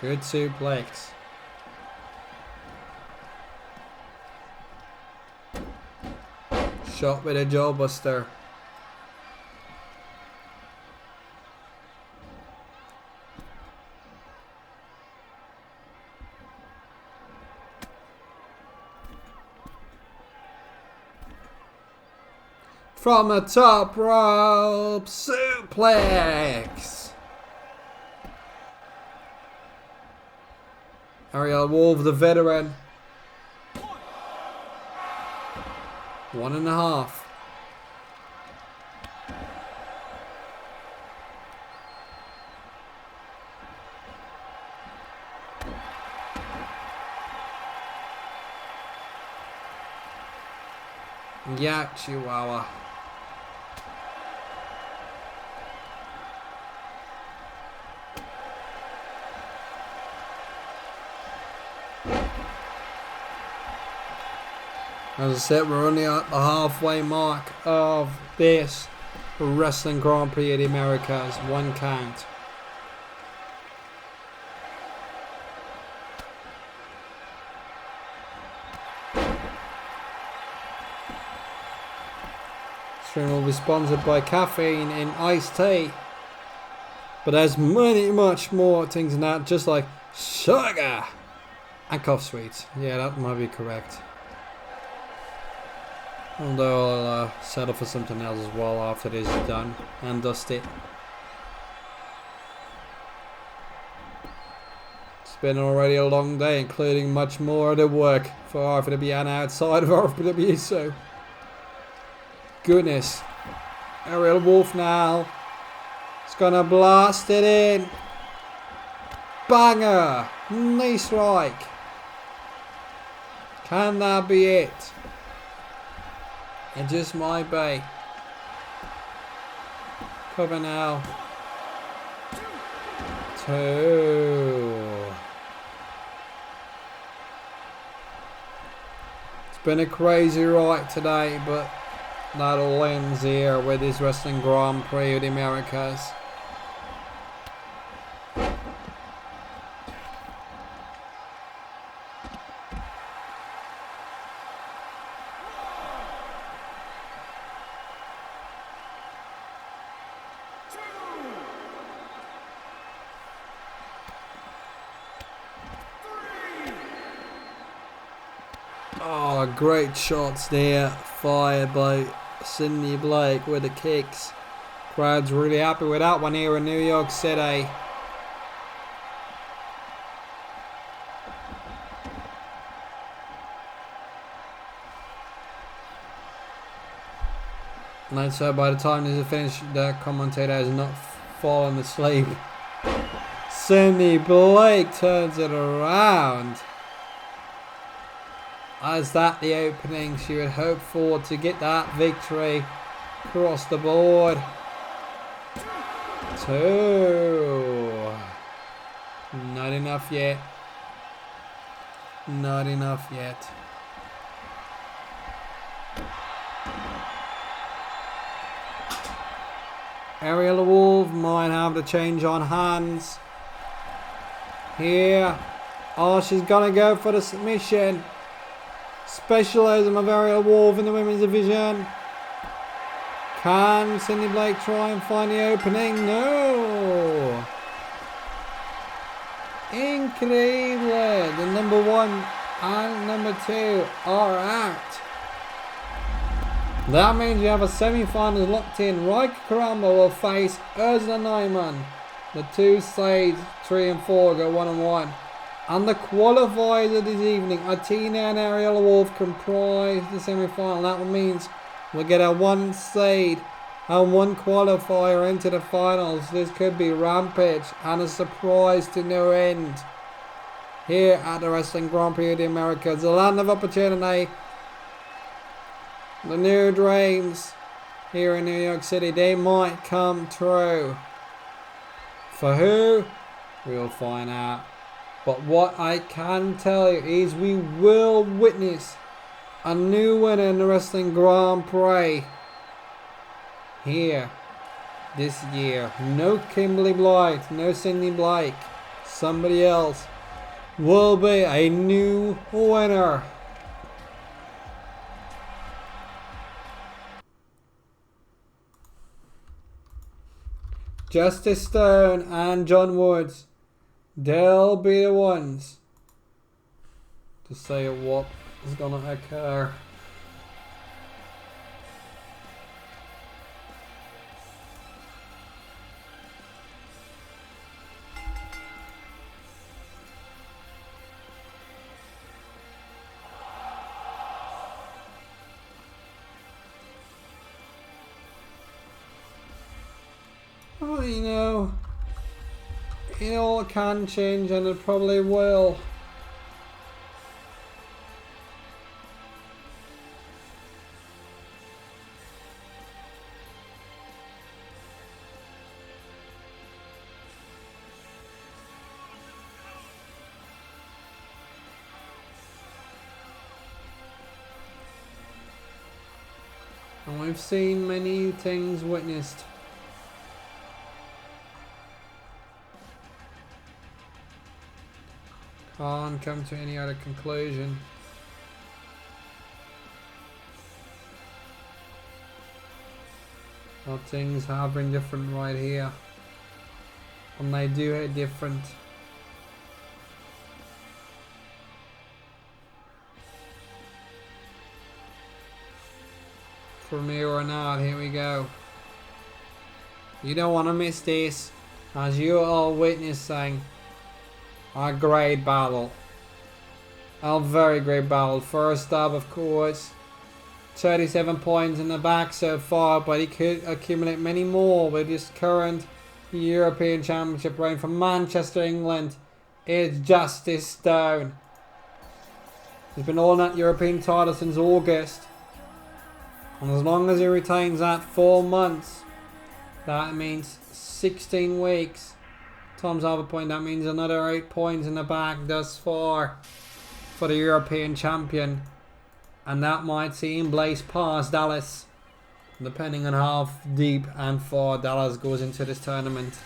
Good suplex. Shot with a jawbuster. From the top rope, suplex. Ariella Wolf, the veteran. 1.5. Yeah, Chihuahua. As I said, we're only at the halfway mark of this Wrestling Grand Prix of the Americas. 1 count. Stream will be sponsored by caffeine in iced tea. But there's much more things than that, just like sugar and cough sweets. Yeah, that might be correct. Although I'll settle for something else as well after this is done and dusted. It's been already a long day, including much more of the work for RFPW and outside of RFPW, so goodness. Ariella Wolf now. It's gonna blast it in. Banger! Knee strike. Can that be it? It just might be. Cover now. 2. It's been a crazy ride today, but that all ends here with this Wrestling Grand Prix of the Americas. Oh, great shots there, fired by Kimberly Blight with the kicks. Crowd's really happy with that one here in New York City. And so by the time this is finished, the commentator has not fallen asleep. Kimberly Blight turns it around. Is that the opening she would hope for to get that victory across the board? 2. Not enough yet. Not enough yet. Ariella Wolf might have the change on hands. Here. Oh, she's gonna go for the submission. Specialism of Ariella Wolf in the women's division. Can Kimberly Blight try and find the opening? No. Incredible. The number 1 and number 2 are out. That means you have a semi-finals locked in. Ryka Karamba will face Ursula Neumann. The 2 seeds 3 and 4 go 1-1. And the qualifiers of this evening, Athena and Ariella Wolf comprise the semi-final. That means we'll get a 1 seed and 1 qualifier into the finals. This could be Rampage and a surprise to no end. Here at the Wrestling Grand Prix of the Americas, the land of opportunity. The new dreams here in New York City, they might come true. For who? We'll find out. But what I can tell you is we will witness a new winner in the Wrestling Grand Prix here this year. No Kimberly Blight, no Kimberly Blight. Somebody else will be a new winner. Justice Stone and John Woods, they'll be the ones to say what is gonna occur. Well, you know, it all can change, and it probably will. And we've seen many things witnessed. Can't come to any other conclusion. But things have been different right here. And they do hit different. From here on out, here we go. You don't want to miss this, as you're all witnessing a great battle. A very great battle. First up, of course, 37 points in the back so far, but he could accumulate many more with his current European Championship reign from Manchester, England. It's Justice Stone. He's been holding that European title since August. And as long as he retains that 4 months, that means 16 weeks. Times half a point, that means another 8 points in the back thus far for the European champion. And that might see him blaze past Dallas, depending on how deep and far Dallas goes into this tournament.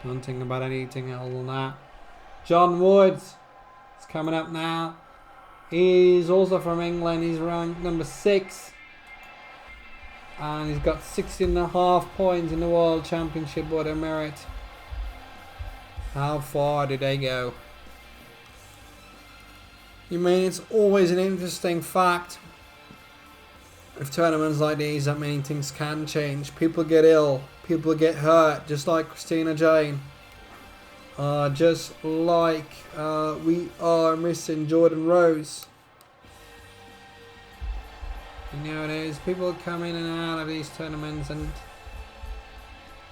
Don't think about anything else than that. John Woods is coming up now. He's also from England. He's ranked number 6. And he's got 16.5 points in the World Championship. What a merit. How far did they go? You mean it's always an interesting fact with tournaments like these that many things can change. People get ill, people get hurt, just like Christina Jane. Just like we are missing Jordan Rose. You know, there's people come in and out of these tournaments, and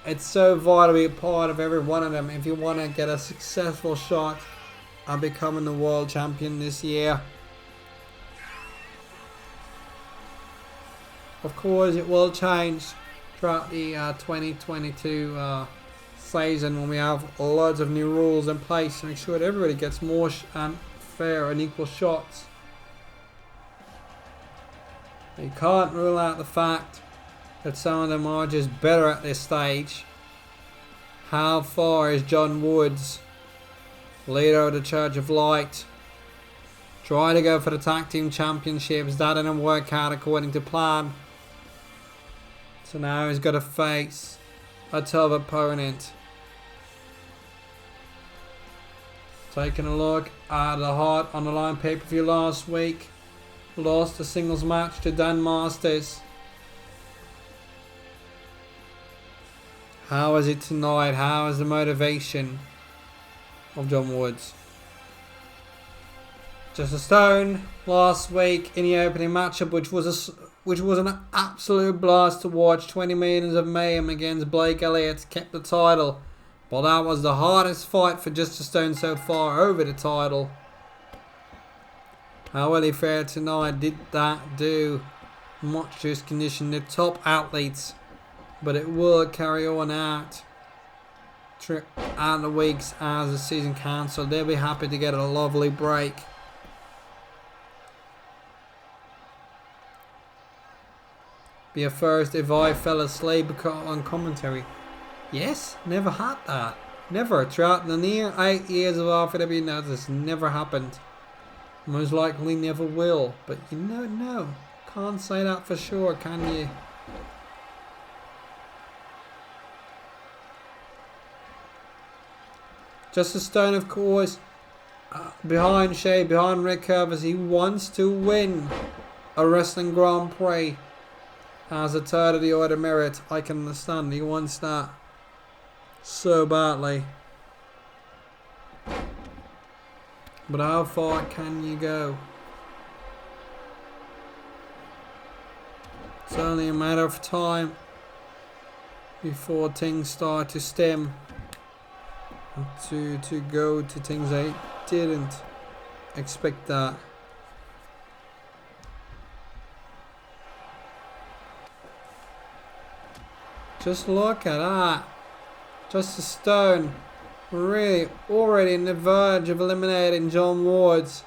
it's so vital to be a part of every one of them if you want to get a successful shot at becoming the world champion this year. Of course, it will change throughout the 2022 season when we have loads of new rules in place to make sure that everybody gets more and fair and equal shots. You can't rule out the fact that some of them are just better at this stage. How far is John Woods, leader of the Church of Light, trying to go for the tag team championships? That didn't work out according to plan. So now he's got to face a tough opponent. Taking a look at the Heart on the Line pay-per-view last week. Lost a singles match to Dan Masters. How is it tonight? How is the motivation of John Woods? Just a Stone last week in the opening matchup, which was an absolute blast to watch. 20 minutes of mayhem against Blake Elliott, kept the title, but that was the hardest fight for Just a Stone so far over the title. How will he fare tonight? Did that do much to his condition? The top athletes, but it will carry on out the weeks as the season cancelled. They'll be happy to get a lovely break. Be a first if I fell asleep on commentary. Yes, never had that. Never. Throughout the near 8 years of RFPW, no, this never happened. Most likely never will. But you don't know. Can't say that for sure, can you? Just a Stone, of course, behind Shay, behind Rick Kurvers. He wants to win a Wrestling Grand Prix as a third of the Order Merit. I can understand. He wants that so badly. But how far can you go? It's only a matter of time before things start to stem to go to things I didn't expect that. Just look at that. Just a Stone. Really already on the verge of eliminating John Woods.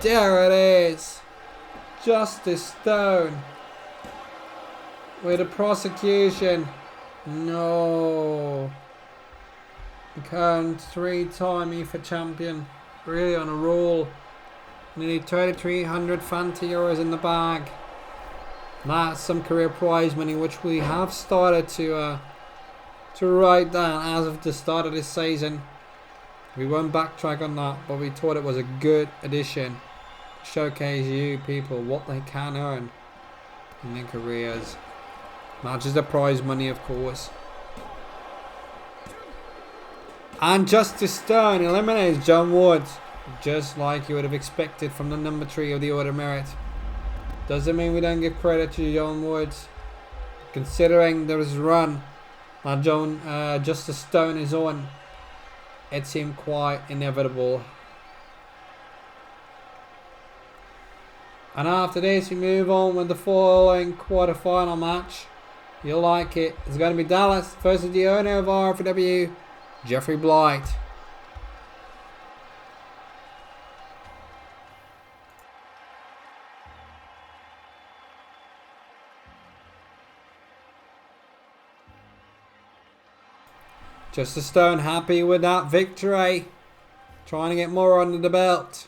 There it is. Justice Stone. With a prosecution. No. The current 3-time EFA champion. Really on a roll. Nearly 3,300 Fanta euros in the bag. That's some career prize money which we have started to write down as of the start of this season. We won't backtrack on that, but we thought it was a good addition to showcase you people what they can earn in their careers. Not just the prize money, of course. And Justice Stone eliminates John Woods, just like you would have expected from the number 3 of the Order of Merit. Doesn't mean we don't give credit to John Woods, considering there's a run that Justice Stone is on. It seemed quite inevitable. And after this, we move on with the following quarterfinal match. You'll like it. It's going to be Dallas versus the owner of RFPW, Kimberly Blight. Justice Stone happy with that victory. Trying to get more under the belt.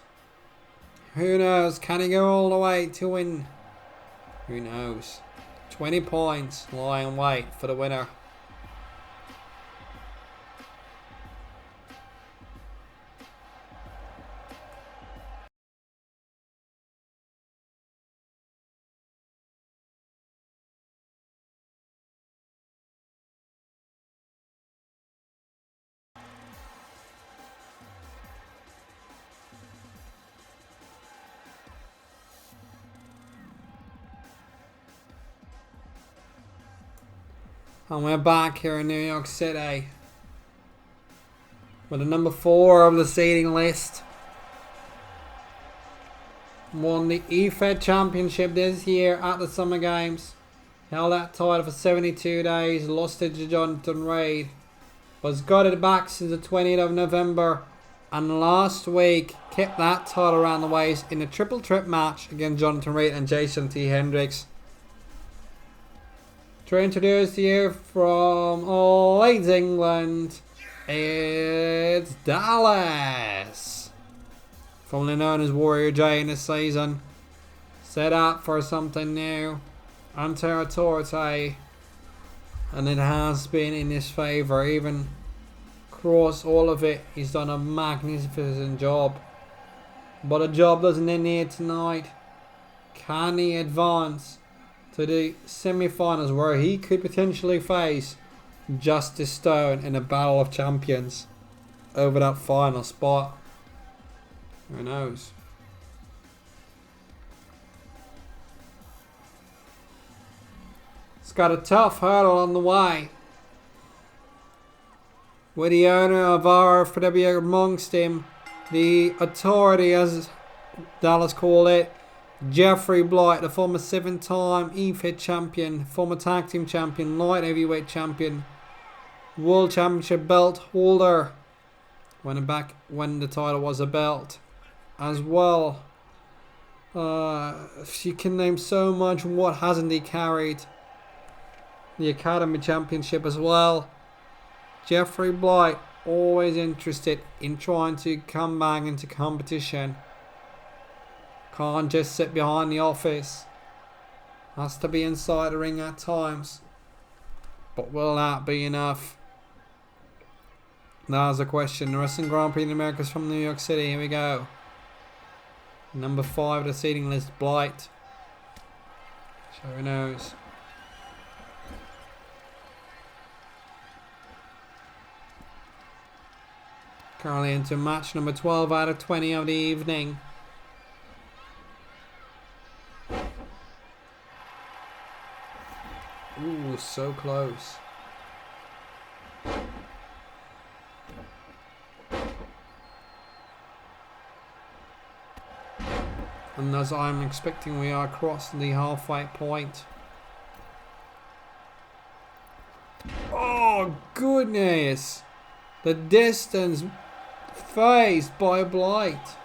Who knows? Can he go all the way to win? Who knows? 20 points lie in wait for the winner. And we're back here in New York City with the number 4 of the seeding list. Won the EFED Championship this year at the Summer Games. Held that title for 72 days. Lost it to Jonathan Reid. Was got it back since the 20th of November. And last week kept that title around the waist in a triple threat match against Jonathan Reid and Jayshon T. Hendrix. To introduce you from Leeds, England, it's Dallas. Formerly known as Warrior J in this season. Set up for something new and territory. And it has been in his favour. Even across all of it, he's done a magnificent job. But the job doesn't end here tonight. Can he advance to the semi-finals where he could potentially face Justice Stone in a battle of champions over that final spot? Who knows? It's got a tough hurdle on the way, with the owner of RFPW amongst him, the authority as Dallas call it, Kimberly Blight, the former 7-time EFED champion, former tag team champion, light heavyweight champion, world championship belt holder when the title was a belt as well. She can name so much. What hasn't he carried? The Academy Championship as well. Kimberly Blight always interested in trying to come back into competition. Can't just sit behind the office. Has to be inside the ring at times. But will that be enough? That's the question. The Wrestling Grand Prix in the Americas from New York City. Here we go. Number 5 of the seeding list, Blight. So who knows? Currently into match number 12 out of 20 of the evening. Ooh, so close. And as I'm expecting, we are crossing the halfway point. Oh, goodness. The distance faced by Blight.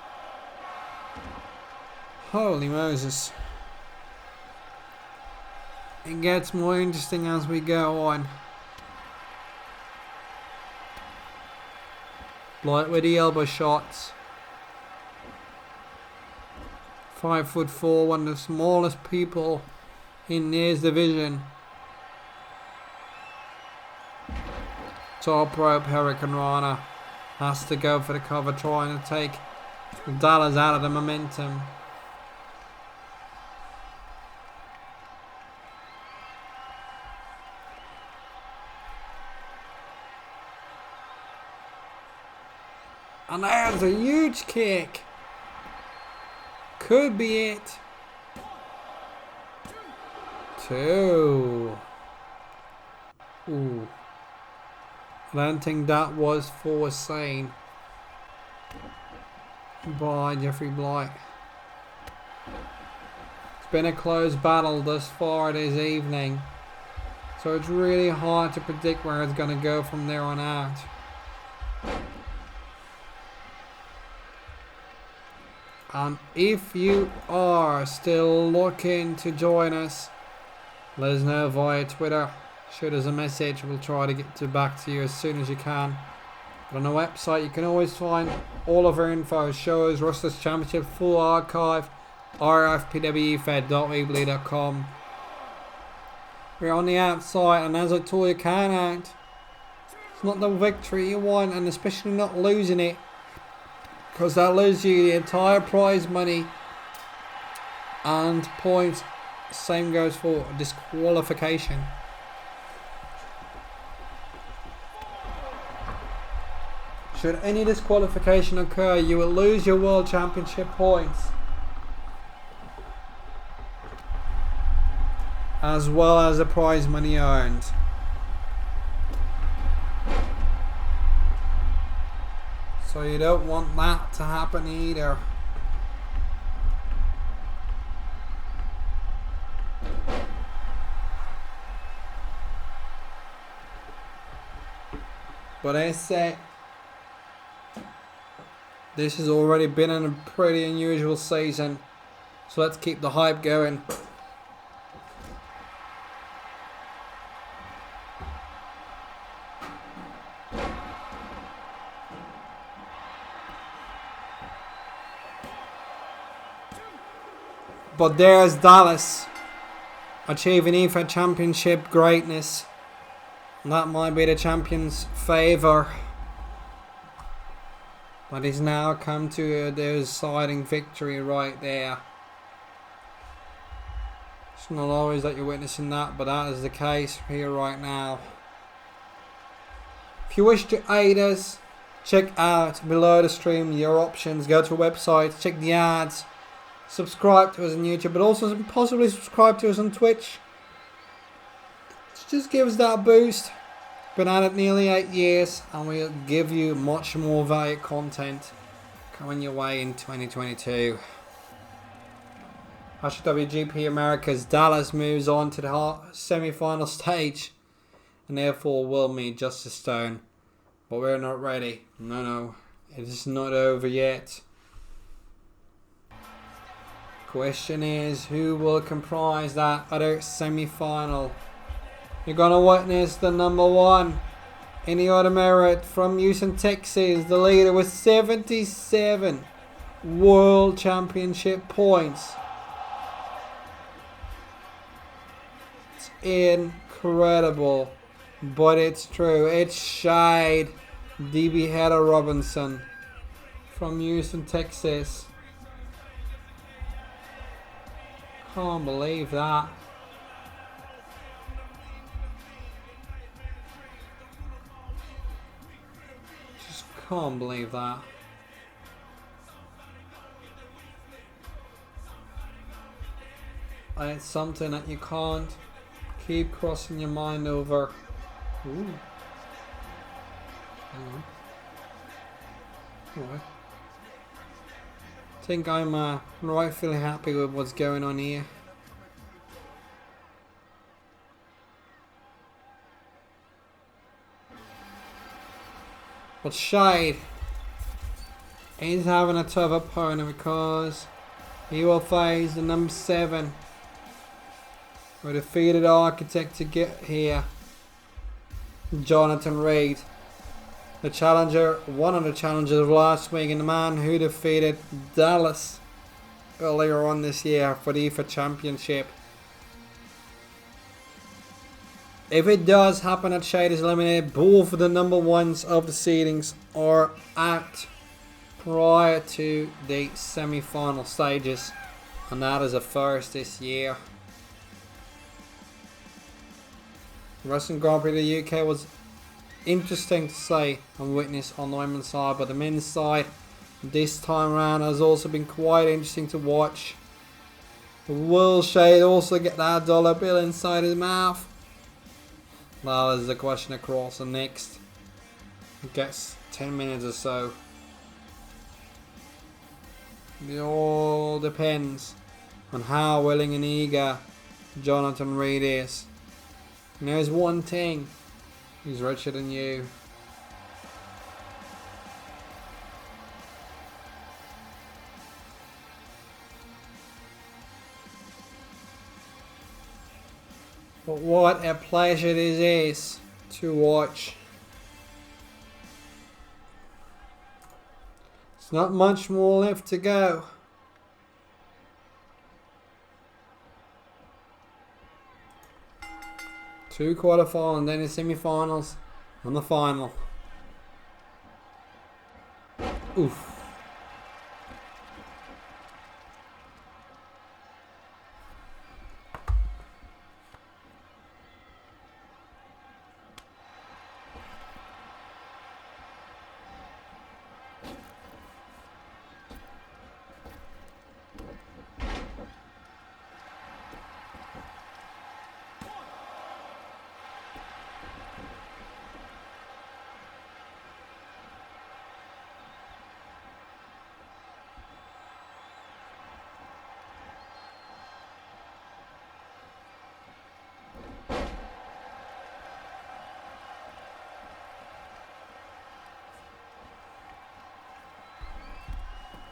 Holy Moses. It gets more interesting as we go on. Blight with the elbow shots. 5'4", one of the smallest people in his division. Top rope Hurricane Rana has to go for the cover, trying to take Dallas out of the momentum. And there's a huge kick. Could be it. 2. Ooh. I don't think that was foreseen by Kimberly Blight. It's been a close battle thus far this evening, so it's really hard to predict where it's going to go from there on out. And if you are still looking to join us, let us know via Twitter. Shoot us a message. We'll try to get back to you as soon as you can. But on the website, you can always find all of our info, shows, Wrestlers Championship, full archive, RFPW.weebly.com. We're on the outside, and as I told you, count out. It's not the victory you want, and especially not losing it, because that loses you the entire prize money and points. Same goes for disqualification. Should any disqualification occur, you will lose your World Championship points, as well as the prize money earned. So you don't want that to happen either. But I say, this has already been a pretty unusual season, so let's keep the hype going. But there's Dallas achieving IFA Championship greatness. That might be the champion's favour. But he's now come to a deciding victory right there. It's not always that you're witnessing that, but that is the case here right now. If you wish to aid us, check out below the stream your options. Go to our website, check the ads, subscribe to us on YouTube, but also possibly subscribe to us on Twitch. Just give us that boost. Been at it nearly 8 years, and we'll give you much more valuable content coming your way in 2022. WGP America's Dallas moves on to the semi-final stage, and therefore will meet Justice Stone. But we're not ready. No, it is not over yet. Question is, who will comprise that other semi-final? You're going to witness the number 1 in the Auto Merit from Houston, Texas, the leader with 77 World Championship points. It's incredible, but it's true. It's Shade DB Heather Robinson from Houston, Texas. Can't believe that. Can't believe that. And it's something that you can't keep crossing your mind over. Ooh. Hang on. Alright. I think I'm rightfully happy with what's going on here. But Shade is having a tough opponent because he will face the number 7 who defeated Architect to get here, Jonathan Reid, the challenger, one of the challengers of last week, and the man who defeated Dallas earlier on this year for the IFA Championship. If it does happen that Shade is eliminated, both of the number ones of the seedings are out prior to the semi-final stages, and that is a first this year. The Wrestling Grand Prix of the UK was interesting to say and witness on the women's side, but the men's side this time around has also been quite interesting to watch. Will Shade also get that dollar bill inside his mouth? Well, there's the question across, and next it gets 10 minutes or so. It all depends on how willing and eager Jonathan Reid is. And there's one thing, he's richer than you. But what a pleasure this is to watch. There's not much more left to go. Two quarterfinals and then the semi-finals and the final. Oof.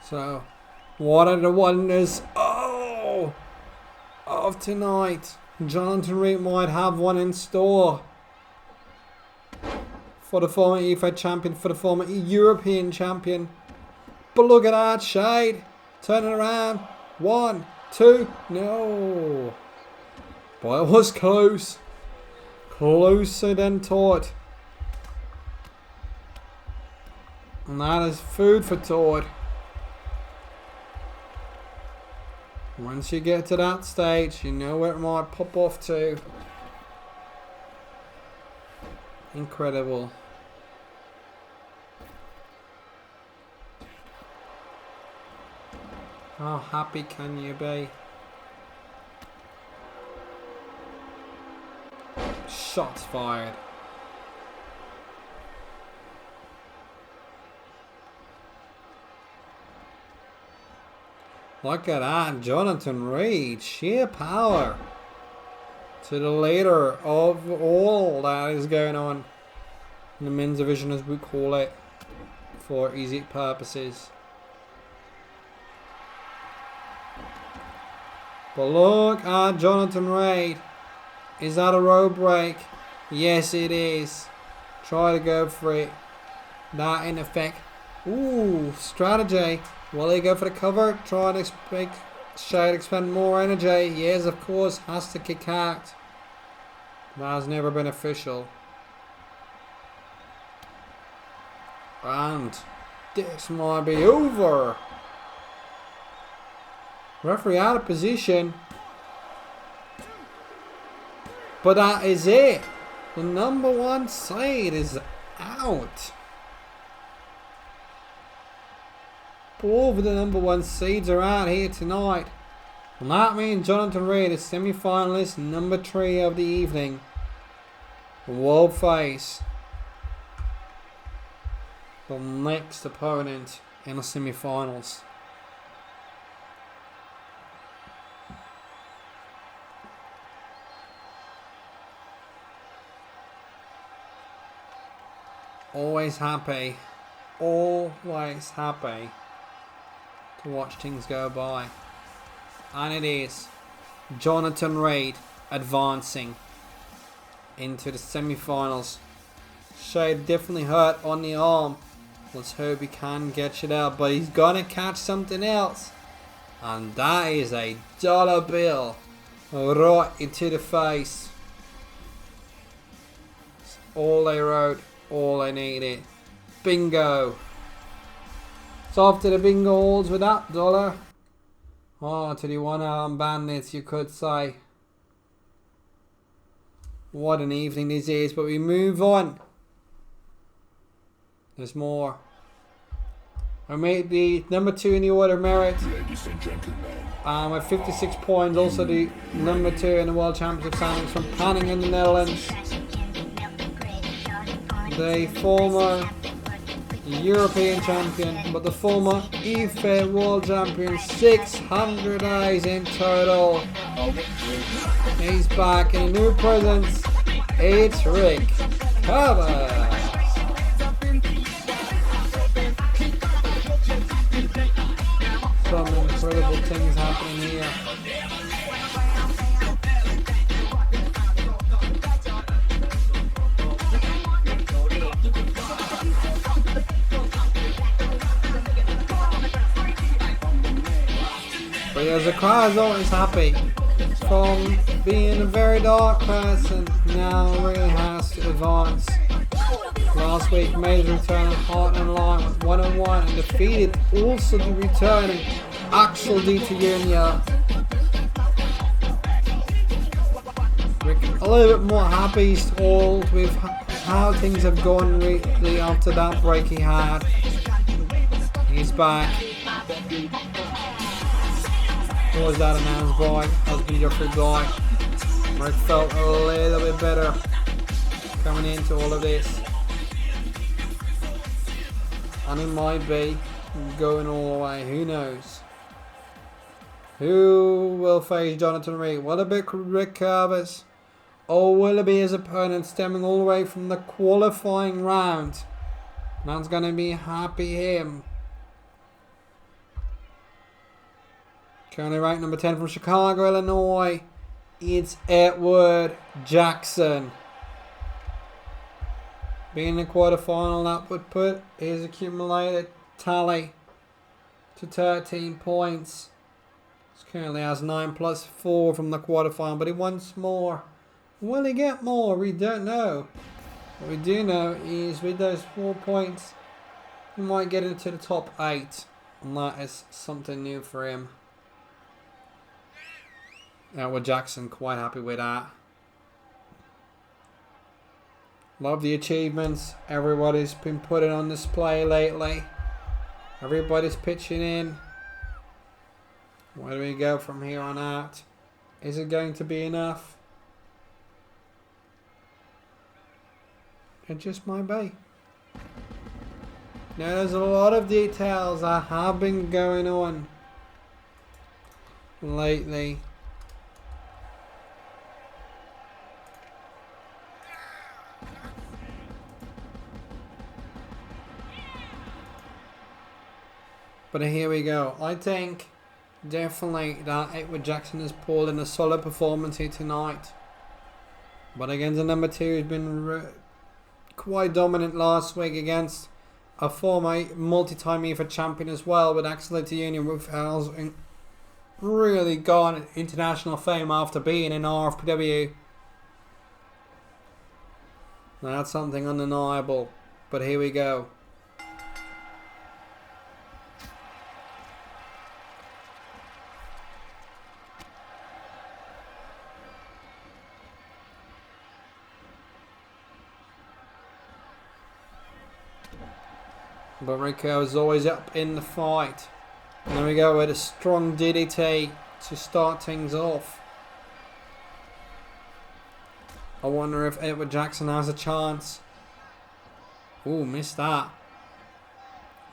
So, what are the wonders of tonight? Jonathan Reid might have one in store for the former EFED champion, for the former European champion. But look at that, Shade. Turn it around. 1, 2, no. But it was close. Closer than thought. And that is food for thought. Once you get to that stage, you know where it might pop off to. Incredible. How happy can you be? Shots fired. Look at that, Jonathan Reid, sheer power to the leader of all that is going on in the men's division, as we call it, for easy purposes. But look at Jonathan Reid. Is that a road break? Yes, it is. Try to go for it. That in effect. Ooh, strategy. Will he go for the cover? Try and make Shade expend more energy. Yes, of course, has to kick out. That has never been official. And this might be over. Referee out of position. But that is it. The number one seed is out. All of the number one seeds are out here tonight. And that means Jonathan Reid is semi-finalist number 3 of the evening. And will face the next opponent in the semi-finals. Always happy. Always happy to watch things go by. And it is Jonathan Reid advancing into the semi-finals. Shade definitely hurt on the arm. Let's hope he can get it out, but he's gonna catch something else. And that is a dollar bill right into the face. all they wrote, all they needed. Bingo. So off to the bingo halls with that dollar. Oh, to the one-arm bandits, you could say. What an evening this is, but we move on. There's more. I made the number 2 in the order of merit. Ladies and gentlemen. With 56 points, also the number 2 in the World Championship standings from Panning in the Netherlands. The former European champion, but the former IFE World Champion, 600 days in total. He's back in a new presence. It's Rick Kurvers. Some incredible things happening here. But yeah, the crowd is always happy. From being a very dark person, now really has to advance. Last week made a return of Heart and Line with 1-on-1 and defeated also the returning Axel D to Junior. A little bit more happy he's told with how things have gone really after that break he had. He's back. What was that announced by? Husband Jeffrey Blight. Rick felt a little bit better coming into all of this. And it might be going all the way, who knows? Who will face Jonathan Reid? Will it be Rick Kurvers? Or will it be his opponent stemming all the way from the qualifying round? That's going to be happy him. Currently ranked number 10 from Chicago, Illinois. It's Edward Jackson. Being in the quarterfinal, that would put his accumulated tally to 13 points. He currently has 9 plus 4 from the quarterfinal, but he wants more. Will he get more? We don't know. What we do know is with those 4 points, he might get into the top 8. And that is something new for him. Edward Jackson quite happy with that. Love the achievements everybody's been putting on display lately. Everybody's pitching in. Where do we go from here on out? Is it going to be enough? It just might be. Now there's a lot of details that have been going on lately. But here we go. I think definitely that Edward Jackson has pulled in a solid performance here tonight. But against the number 2 has been quite dominant last week against a former multi-time IFA champion as well with Axel to Union, who has really gone international fame after being in RFPW. That's something undeniable. But here we go. But Rico is always up in the fight. And there we go with a strong DDT to start things off. I wonder if Edward Jackson has a chance. Ooh, missed that.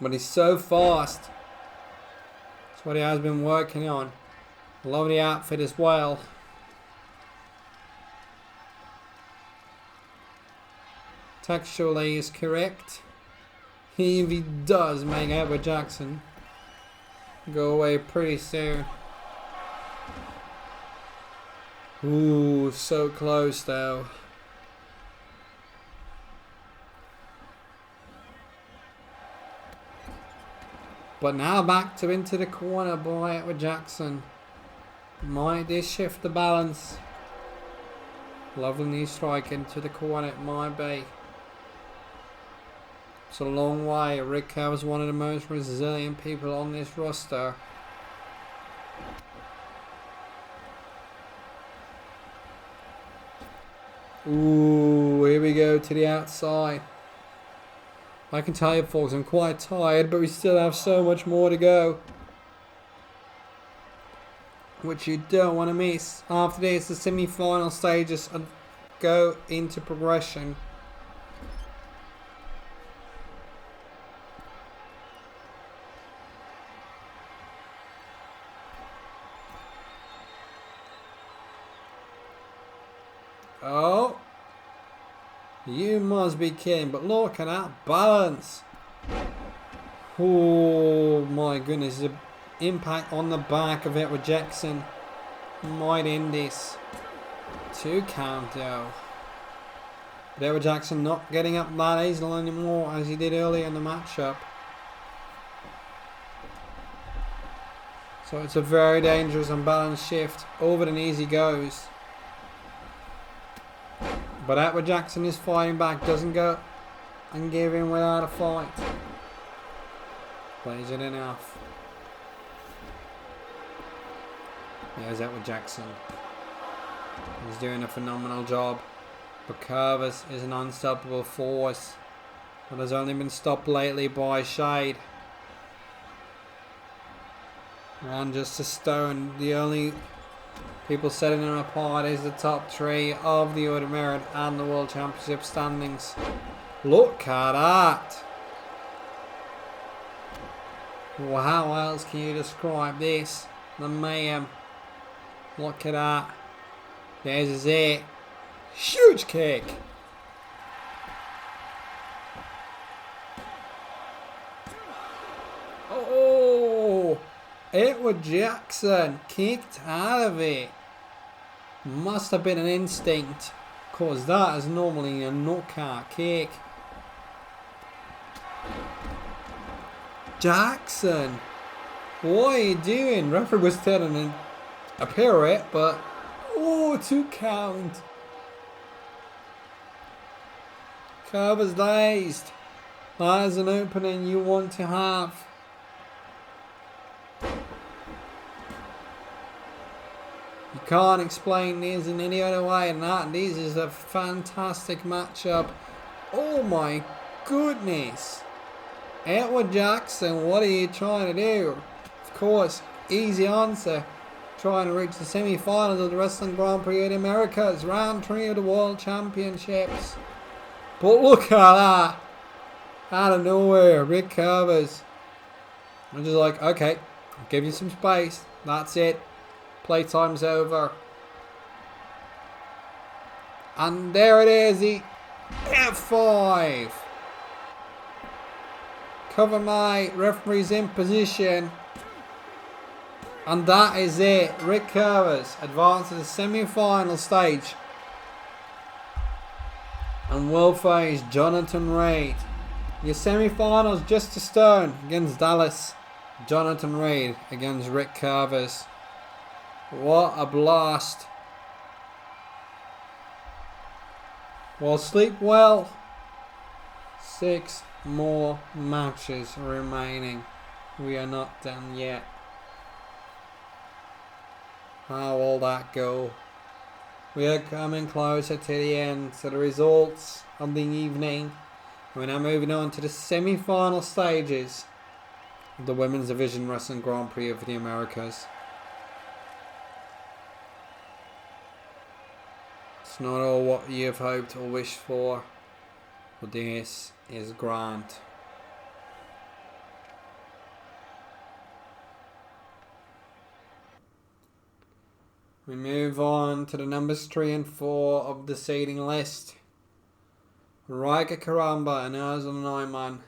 But he's so fast. That's what he has been working on. Lovely outfit as well. Textually is correct. If he does make Edward Jackson go away pretty soon. Ooh, so close though. But now back to into the corner by Edward Jackson. Might this shift the balance? Lovely knee strike into the corner, it might be. It's a long way. Ryka was one of the most resilient people on this roster. Ooh, here we go to the outside. I can tell you folks, I'm quite tired, but we still have so much more to go, which you don't want to miss. After this, the semi-final stages go into progression. Oh, you must be kidding, but look at that balance. Oh my goodness, the impact on the back of it with Jackson might end this. 2 count though. There with Jackson not getting up that easily anymore as he did earlier in the matchup. So it's a very dangerous and balanced shift. Over the knees he goes. But Edward Jackson is fighting back, doesn't go and give in without a fight. Plays it enough. There's Edward Jackson. He's doing a phenomenal job. But Kurvers is an unstoppable force. But has only been stopped lately by Shade. And just a stone. The only people setting them apart is the top 3 of the Order Merit and the World Championship standings. Look at that. Well, how else can you describe this? The mayhem. Look at that. There's it. Huge kick. Oh, Edward Jackson kicked out of it. Must have been an instinct, because that is normally a knockout kick. Jackson, what are you doing? Referee was telling a pirouette, but oh, 2 count. Kurvers dazed. That is an opening you want to have. You can't explain this in any other way than that. This is a fantastic matchup. Oh my goodness. Edward Jackson, what are you trying to do? Of course, easy answer. Trying to reach the semi-finals of the Wrestling Grand Prix of the Americas. Round 3 of the World Championships. But look at that. Out of nowhere, Rick Kurvers. I'm just like, okay, I'll give you some space. That's it. Playtime's over. And there it is, the F5. Cover my referee's in position. And that is it. Rick Kurvers advances to the semi-final stage. And will face Jonathan Reid. Your semi-finals just a stone against Dallas. Jonathan Reid against Rick Kurvers. What a blast. Well, sleep well. 6 more matches remaining. We are not done yet. How will that go? We are coming closer to the end, to the results of the evening. We're now moving on to the semi-final stages of the Women's Division Wrestling Grand Prix of the Americas. It's not all what you've hoped or wished for, but this is grand. We move on to the numbers 3 and 4 of the seeding list. Ryka, Karamba and Ursula Neumann.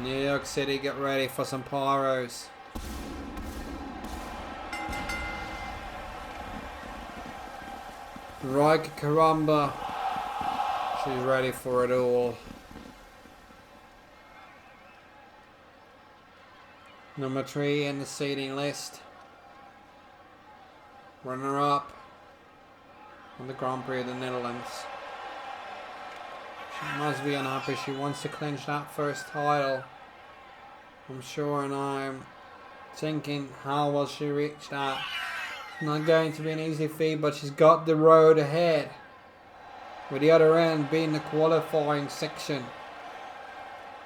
New York City, get ready for some pyros. Ryka, Karamba. She's ready for it all. Number 3 in the seeding list. runner-up on the Grand Prix of the Netherlands. She must be unhappy. She wants to clinch that first title, I'm sure, and I'm thinking, how will she reach that? It's not going to be an easy feat, but she's got the road ahead, with the other end being the qualifying section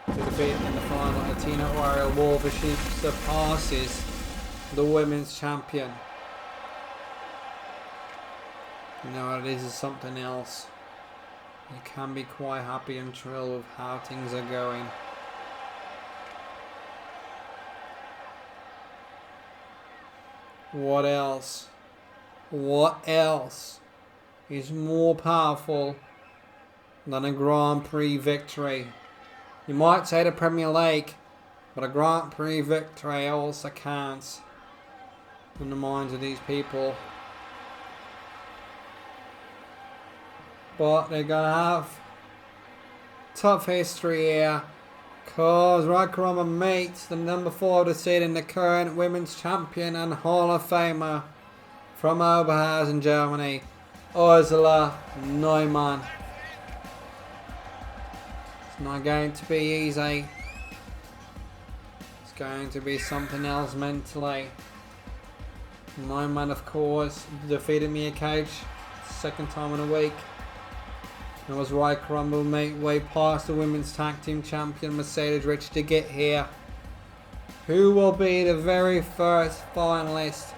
to defeat in the final Athena or Ariella, if she surpasses the women's champion. You know, this is something else. You can be quite happy and thrilled with how things are going. What else? What else is more powerful than a Grand Prix victory? You might say the Premier League, but a Grand Prix victory also counts in the minds of these people. But they're going to have tough history here, because Karamba meets the number 4 of the seed and the current women's champion and Hall of Famer from Oberhausen, Germany, Ursula Neumann. It's not going to be easy. It's going to be something else mentally. Neumann, of course, defeated Miya Kage, second time in a week. It was Ryka made way past the women's tag team champion Mercedes Ricci to get here. Who will be the very first finalist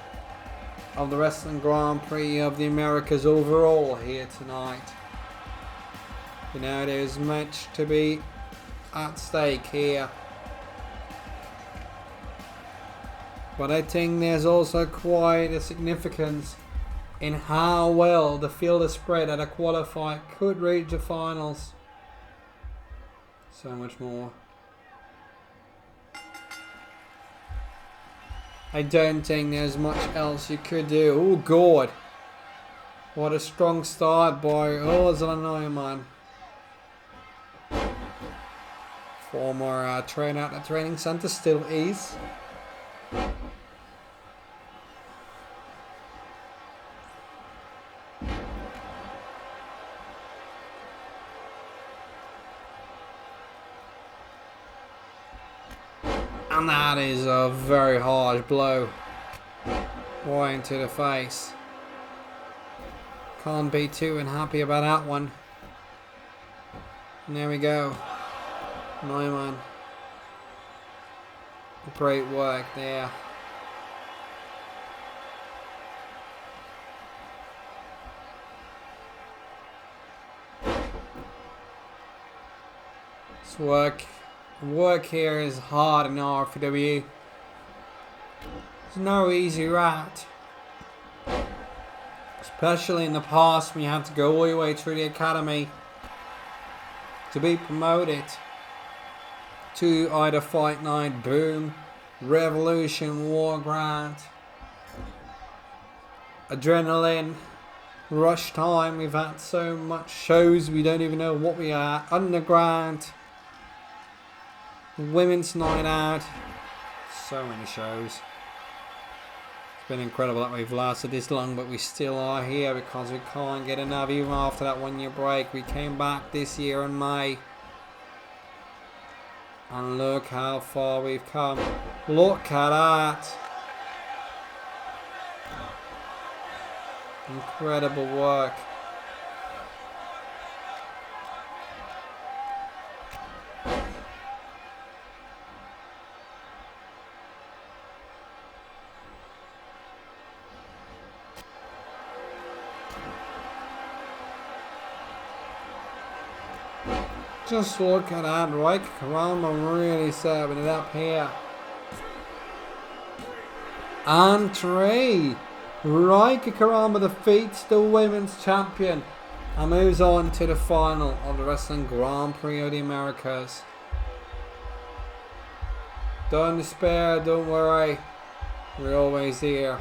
of the Wrestling Grand Prix of the Americas overall here tonight? You know, there's much to be at stake here. But I think there's also quite a significance in how well the field is spread that a qualifier could reach the finals. So much more. I don't think there's much else you could do. Oh God. What a strong start by Ursula Neumann. Former trainer at the training center, still is. And that is a very harsh blow right into the face. Can't be too unhappy about that one. And there we go. Neumann. Great work there. This work here is hard in RFPW. There's no easy route. Especially in the past when you had to go all your way through the academy to be promoted to either Fight Night, Boom, Revolution, Warground, Adrenaline, Rush Time. We've had so much shows we don't even know what we are. Underground, Women's Night Out, so many shows. It's been incredible that we've lasted this long, but we still are here because we can't get enough. Even after that 1 year break, we came back this year in May. And look how far we've come. Look at that. Incredible work. Just look at that, right? Karamba really serving it up here. And Prix. Ryka Karamba defeats the women's champion and moves on to the final of the Wrestling Grand Prix of the Americas. Don't despair, don't worry. We're always here.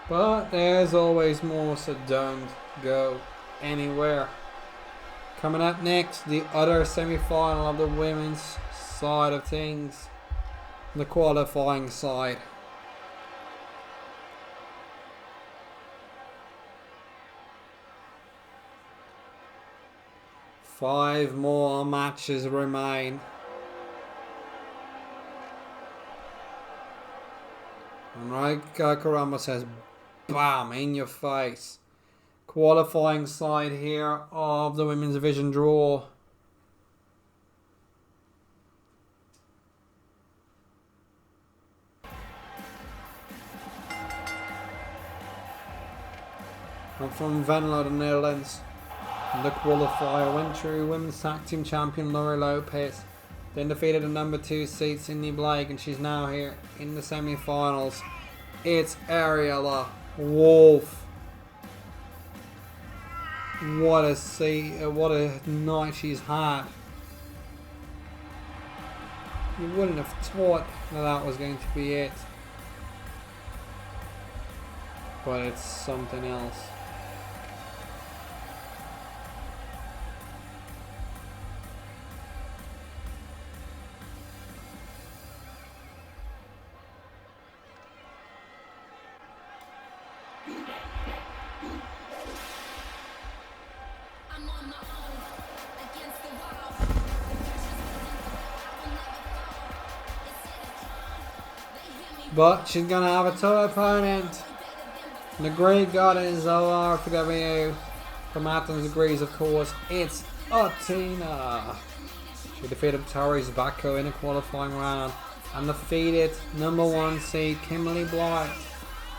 But there's always more, so don't go anywhere. Coming up next, the other semi-final of the women's side of things. The qualifying side. Five more matches remain. And Ryka Karamba says, bam, in your face. Qualifying side here of the women's division draw. And from Venlo, the Netherlands, the qualifier went through women's tag team champion Lopez. Then defeated the number 2 seed Kimberly Blight, and she's now here in the semi-finals. It's Ariella Wolf. What a night she's had. You wouldn't have thought that was going to be it, but it's something else. But she's going to have a tough opponent. The great goddess of RFPW. From Athens agrees, of course. It's Athena. She defeated Tarice Backho in a qualifying round. And defeated number 1 seed Kimberly Blight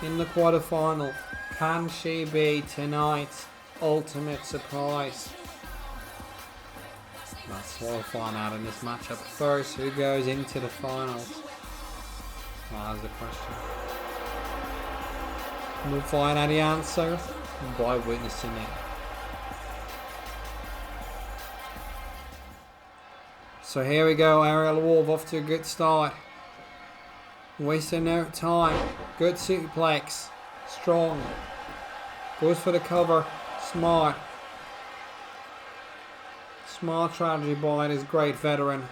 in the quarterfinal. Can she be tonight's ultimate surprise? That's what we'll find out in this matchup. First, who goes into the finals? That's the question. We'll find out the answer by witnessing it. So here we go, Ariella Wolf off to a good start. Wasting no time. Good suplex. Strong. Goes for the cover. Smart. Smart strategy by this great veteran.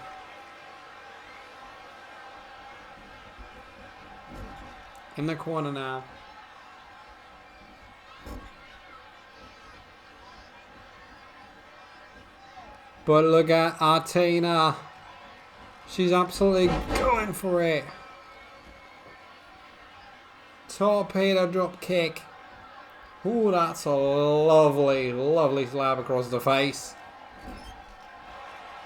In the corner now. But look at Athena. She's absolutely going for it. Torpedo drop kick. Ooh, that's a lovely, lovely slap across the face.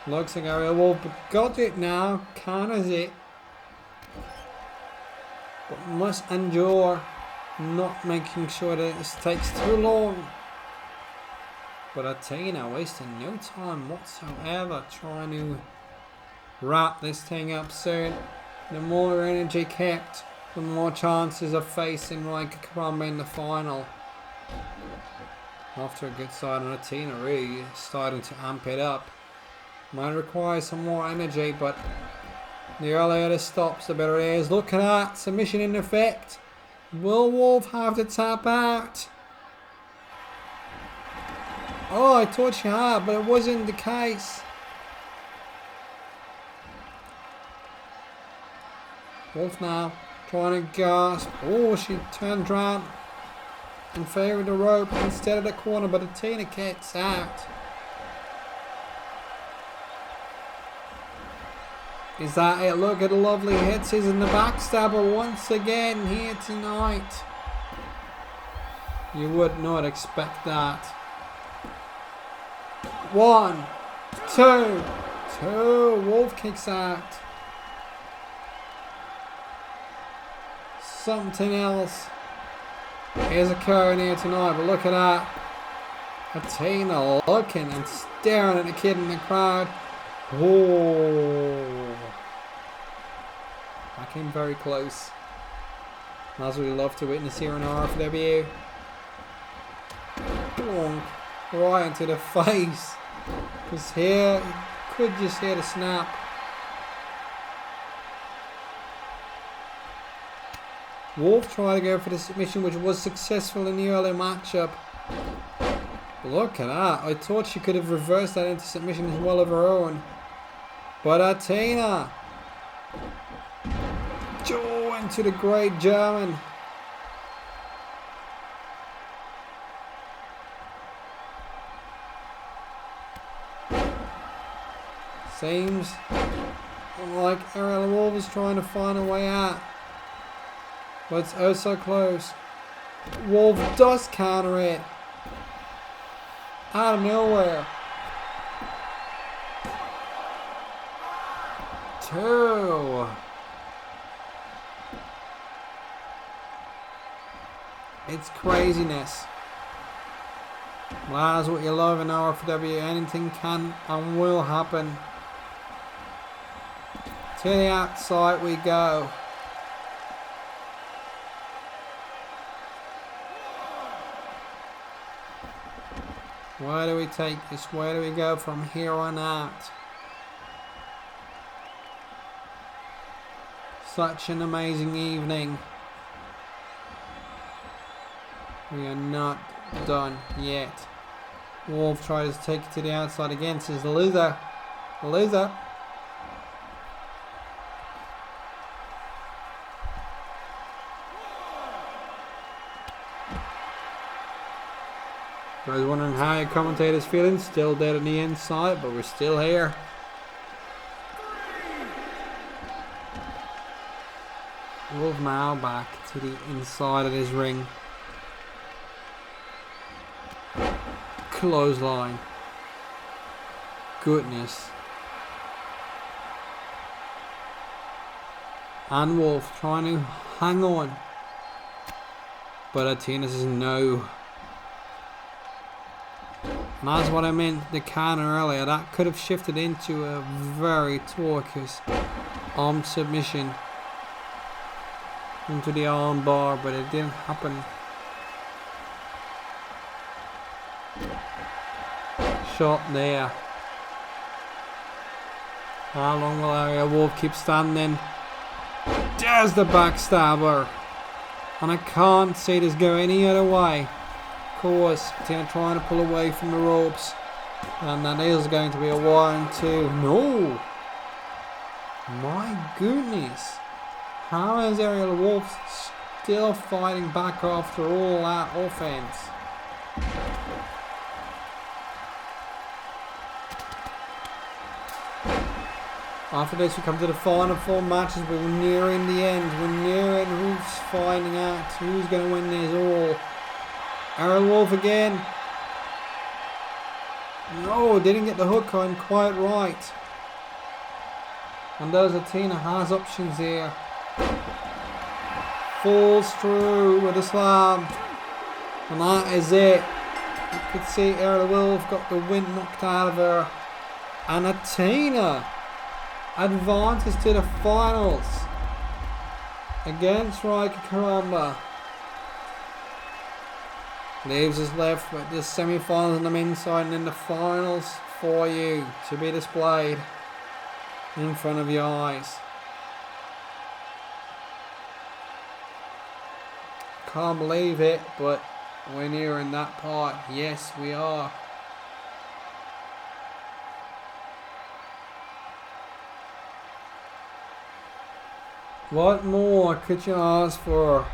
Looks like Ariella Wolf got it now. Counters it. But must endure, not making sure that this takes too long. But Athena wasting no time whatsoever trying to wrap this thing up soon. The more energy kept, the more chances of facing Ryka Karamba in the final. After a good start on Athena, really starting to amp it up. Might require some more energy, but the earlier this stops, the better it is. Look at that. Submission in effect. Will Wolf have to tap out? Oh, I thought she had, but it wasn't the case. Wolf now trying to gasp. Oh, she turned around in favour of the rope instead of the corner, but Athena kicks out. Is that it? Look at the lovely hits. He's in the backstabber once again here tonight. You would not expect that. 1, 2, 2. Wolf kicks out. Something else is occurring here tonight, but look at that. Athena looking and staring at the kid in the crowd. Oh, that came very close. As we love to witness here in RFPW. Bonk, right into the face. Because here, you could just hear the snap. Wolf tried to go for the submission, which was successful in the earlier matchup. Look at that. I thought she could have reversed that into submission as well of her own. But Athena. Join to the great German. Seems like Ariella Wolf is trying to find a way out. But it's oh so close. Wolf does counter it. Out of nowhere. 2. It's craziness. Well, that's what you love in RFPW. Anything can and will happen. To the outside we go. Where do we take this? Where do we go from here on out? Such an amazing evening. We are not done yet. Wolf tries to take it to the outside again. Says the loser. The loser. I was wondering how your commentator's feeling. Still dead on the inside, but we're still here. Wolf now back to the inside of his ring. Clothesline. Goodness. And Wolf trying to hang on. But Athena says no. And that's what I meant, the counter earlier. That could have shifted into a very tortuous arm submission into the arm bar, but it didn't happen. Shot there. How long will Ariella Wolf keep standing? There's the backstabber. And I can't see this go any other way. Of course, Athena trying to pull away from the ropes. And that is going to be a 1, 2. No! My goodness. How is Ariella Wolf still fighting back after all that offense? After this we come to the final 4 matches, but we're nearing the end. We're nearing who's finding out who's going to win this all. Ariella Wolf again. No, didn't get the hook on quite right. And those Athena has options here. Falls through with a slam. And that is it. You could see Ariella Wolf got the wind knocked out of her. And Athena advances to the finals against Ryka Karamba. Leaves us left with the semi-finals on the men's side and then the finals for you to be displayed in front of your eyes. Can't believe it, but we're nearing that part. Yes, we are. What more could you ask for?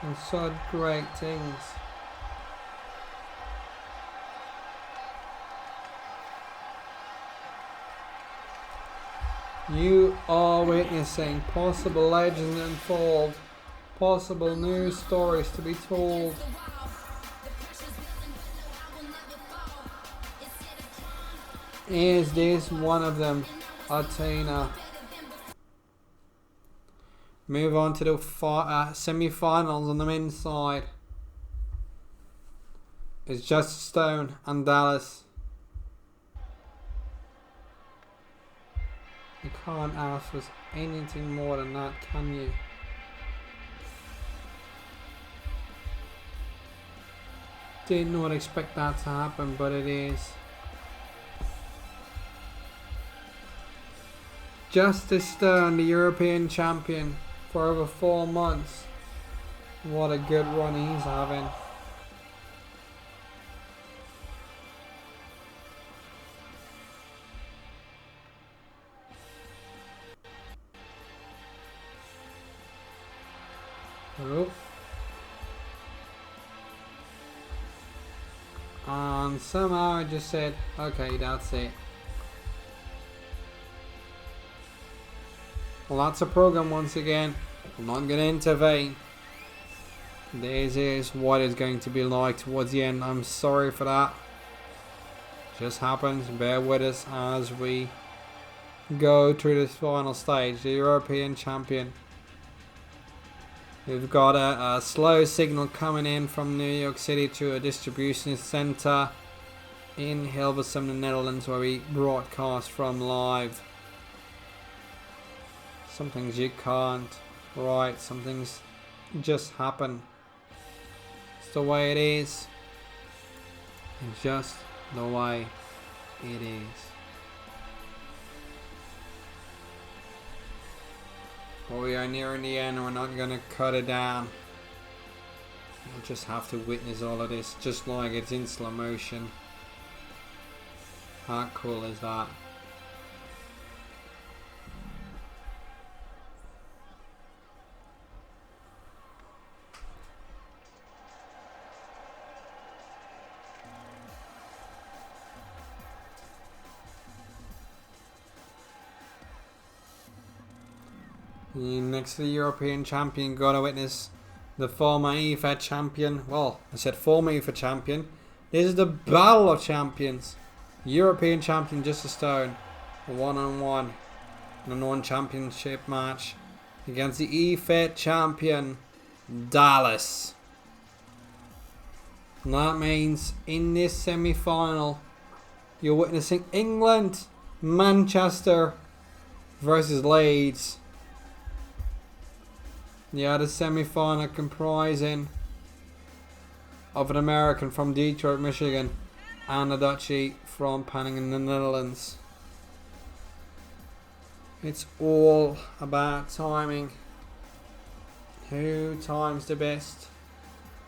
And such great things. You are witnessing possible legends unfold, possible new stories to be told. Is this one of them, Athena? Move on to the semi-finals on the men's side. It's just Stone and Dallas. You can't ask for anything more than that, can you? Did not expect that to happen, but it is. Justice Stone, the European champion for over 4 months, What a good run he's having. Oh. And somehow I just said, okay, that's it. Well, that's a program once again. I'm not going to intervene. This is what it's going to be like towards the end. I'm sorry for that. Just happens. Bear with us as we go through this final stage. The European champion. We've got a slow signal coming in from New York City to a distribution center in Hilversum, the Netherlands, where we broadcast from live. Some things you can't write, some things just happen. It's the way it is. It's just the way it is. But we are nearing the end and we're not going to cut it down. We'll just have to witness all of this just like it's in slow motion. How cool is that? Next to the European champion, gotta witness the former EFED champion. Well, I said former EFED champion. This is the Battle of Champions. European champion just a stone. A one-on-one. And a non-championship match against the EFED champion, Dallas. And that means in this semi-final, you're witnessing England, Manchester versus Leeds. Yeah, the semi-final comprising of an American from Detroit, Michigan, and a Dutchie from Panning in the Netherlands. It's all about timing. Who times the best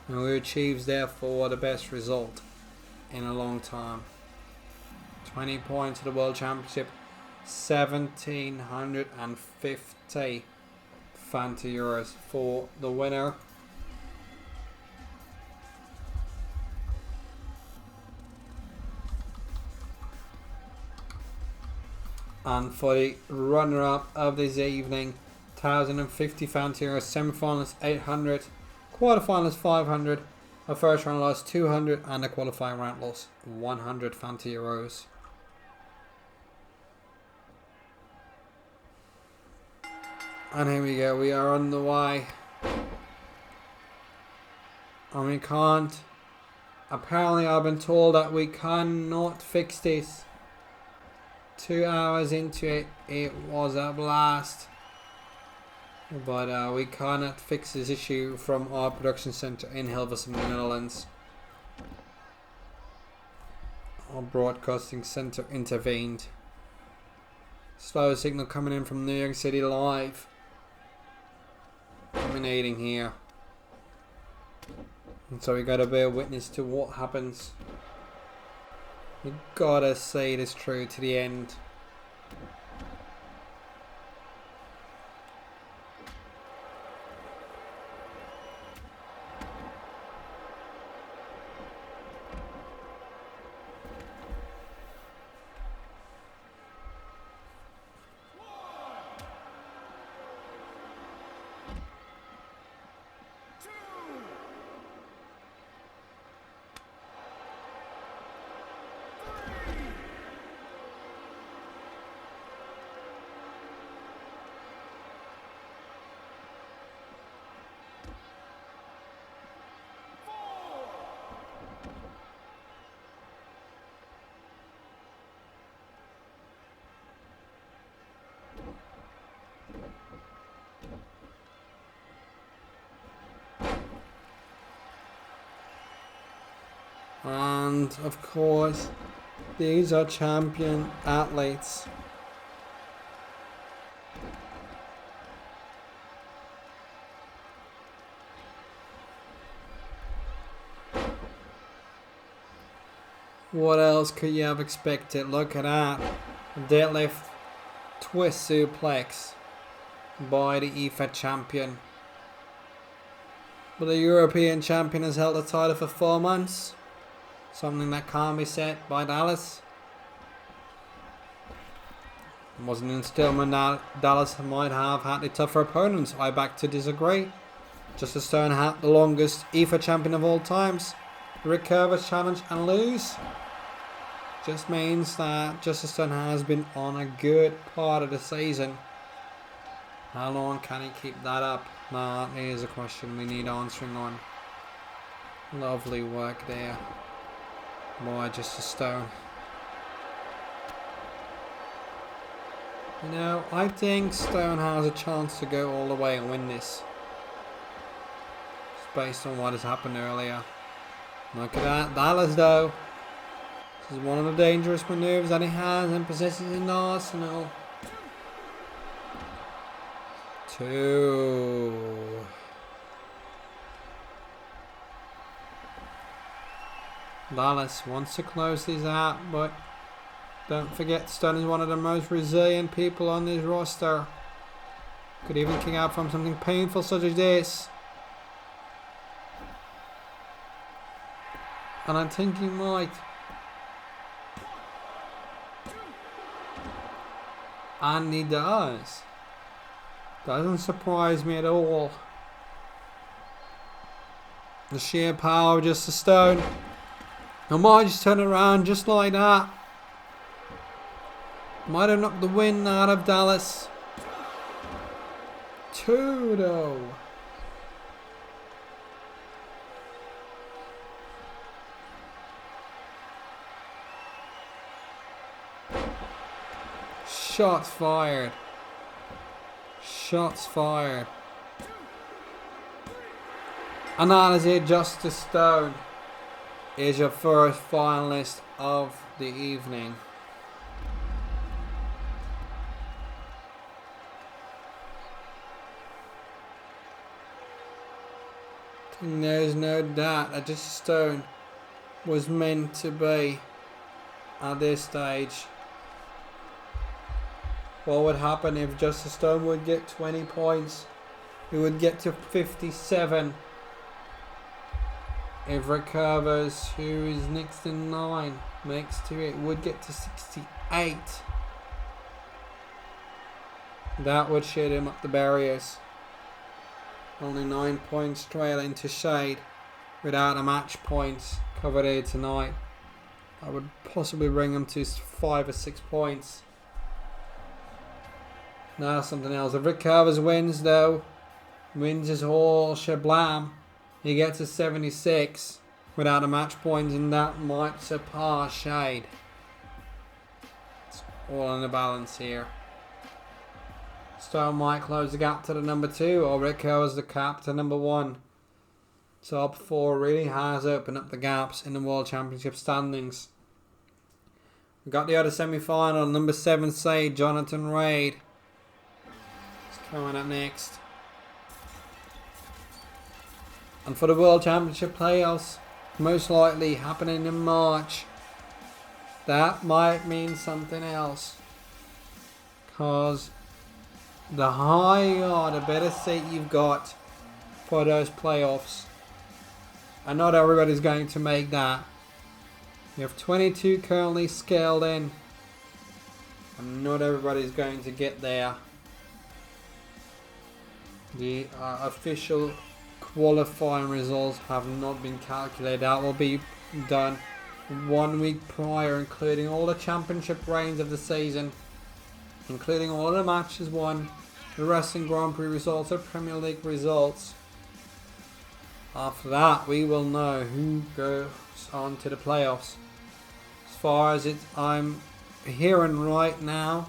and who achieves therefore the best result in a long time. 20 points to the World Championship, 1,750 Fanta euros for the winner. And for the runner-up of this evening, 1,050 Fanta euros, semi-finals 800, quarter-finals 500, a first round loss 200, and a qualifying round loss 100 Fanta euros. And here we go, we are on the way. And we can't. Apparently I've been told that we cannot fix this. 2 hours into it, it was a blast. But we cannot fix this issue from our production center in Hilversum, the Netherlands. Our broadcasting center intervened. Slow signal coming in from New York City live. Dominating here. And so we gotta bear witness to what happens. We gotta say this true to the end. And of course, these are champion athletes. What else could you have expected? Look at that. Deadlift twist suplex by the EFED champion. But the European champion has held the title for 4 months. Something that can't be said by Dallas. It wasn't in Stillman that Dallas might have had the tougher opponents. I beg to disagree. Justice Stone had the longest EFED champion of all times. Rick Kurvers challenge and lose. Just means that Justice Stone has been on a good part of the season. How long can he keep that up? That is a question we need answering on. Lovely work there by Justice Stone. You know, I think Stone has a chance to go all the way and win this. Just based on what has happened earlier. Look at that. Dallas though. This is one of the dangerous maneuvers that he has and possesses in the arsenal. 2. Dallas wants to close these out, but don't forget Stone is one of the most resilient people on this roster. Could even kick out from something painful such as this. And I think he might. And he does. Doesn't surprise me at all. The sheer power of Justice Stone. I might just turn around just like that. Might have knocked the wind out of Dallas. 2 though. Shots fired. Shots fired. And that is it. Justice Stone is your first finalist of the evening. And there's no doubt that Justice Stone was meant to be at this stage. What would happen if Justice Stone would get 20 points? He would get to 57. If Rick Kurvers, who is next in 9, makes to it, would get to 68. That would shit him up the barriers. Only 9 points trail into shade without a match points covered here tonight. That would possibly bring him to 5 or 6 points. Now something else. If Rick Kurvers wins though, wins his whole shablam, he gets a 76 without a match point, and that might surpass Shade. It's all in the balance here. Stone might close the gap to the number 2, or Rick Kurvers the cap to number 1. Top 4 really has opened up the gaps in the World Championship standings. We got the other semi-final. Number 7 seed Jonathan Reid. Coming up next. And for the World Championship playoffs, most likely happening in March, that might mean something else. Because the higher you are, the better seat you've got for those playoffs. And not everybody's going to make that. You have 22 currently scaled in. And not everybody's going to get there. The official qualifying results have not been calculated. That will be done 1 week prior, including all the championship reigns of the season, including all the matches won, the Wrestling Grand Prix results, the Premier League results. After that, we will know who goes on to the playoffs. As far as I'm hearing right now,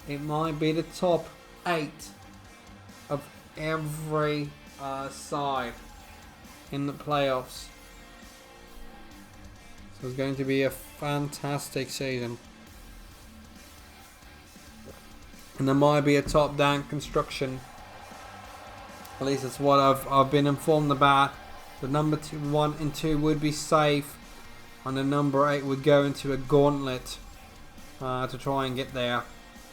it might be the top 8 of every side in the playoffs. So it's going to be a fantastic season. And there might be a top-down construction. At least that's what I've been informed about. The number 1 and 2 would be safe. And the number 8 would go into a gauntlet to try and get there.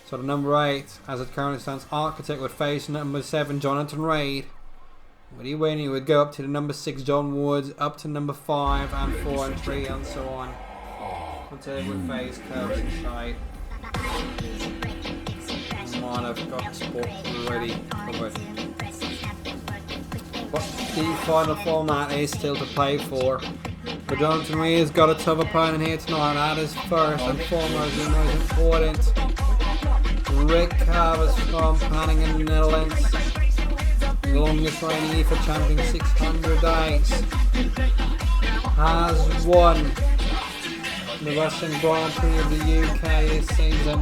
So the number 8, as it currently stands, Architect, would face number 7, Jonathan Reid. Would he win? He would go up to the number 6, John Woods, up to number 5 and 4 and 3 and so on. Until he would face Kurvers and Shade. Might have got the sport already covered. But the final format is still to play for. But Jonathan Reid has got a tough opponent here tonight. That is first and foremost the most important. Kurvers from Planning in the Netherlands. The longest reigning IFA champion, 600 days. Has won the Russian Grand Prix of the UK this season.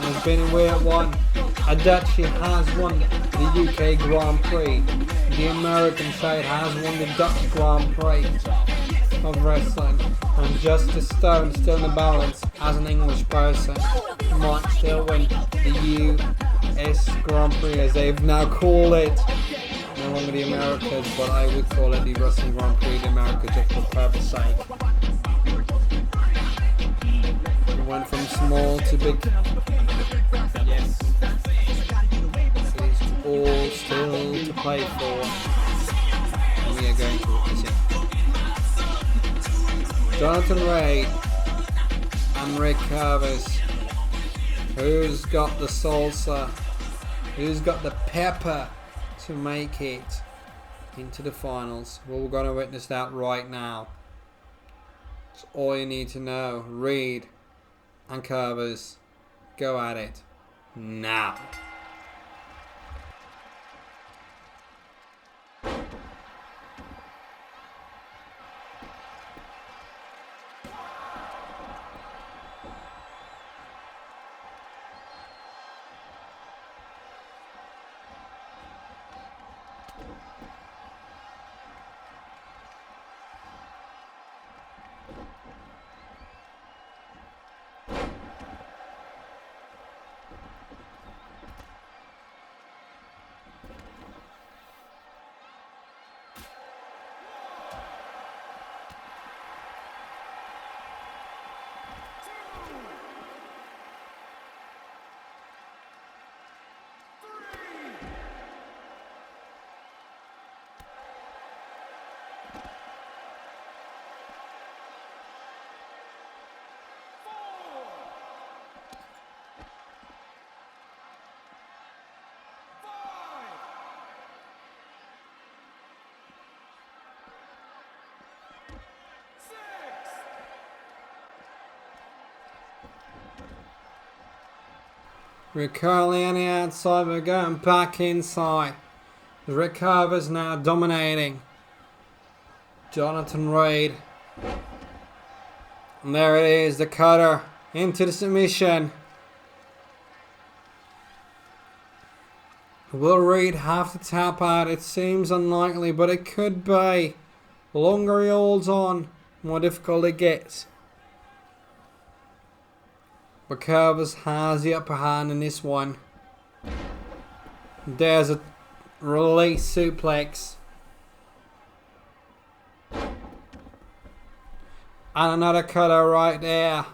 Has been away at one. Adachi has won the UK Grand Prix. The American Shade has won the Dutch Grand Prix of wrestling. And Justice Stone, still in the balance as an English person, might still win the US Grand Prix, as they've now called it. No longer the Americas, but I would call it the Wrestling Grand Prix of the Americas just for purpose sake. It went from small to big. Yes. It's all still to play for. And we are going to witness it. Jonathan Reid and Kurvers. Who's got the salsa? Who's got the pepper to make it into the finals? Well, we're going to witness that right now. That's all you need to know. Reid and Kurvers, go at it now. We're currently on the outside, we're going back inside. Kurvers now dominating Jonathan Reid. And there it is, the cutter into the submission. Will Reid have to tap out? It seems unlikely, but it could be. The longer he holds on, the more difficult it gets. But Kurvers has the upper hand in this one. There's a release suplex. And another cutter right there.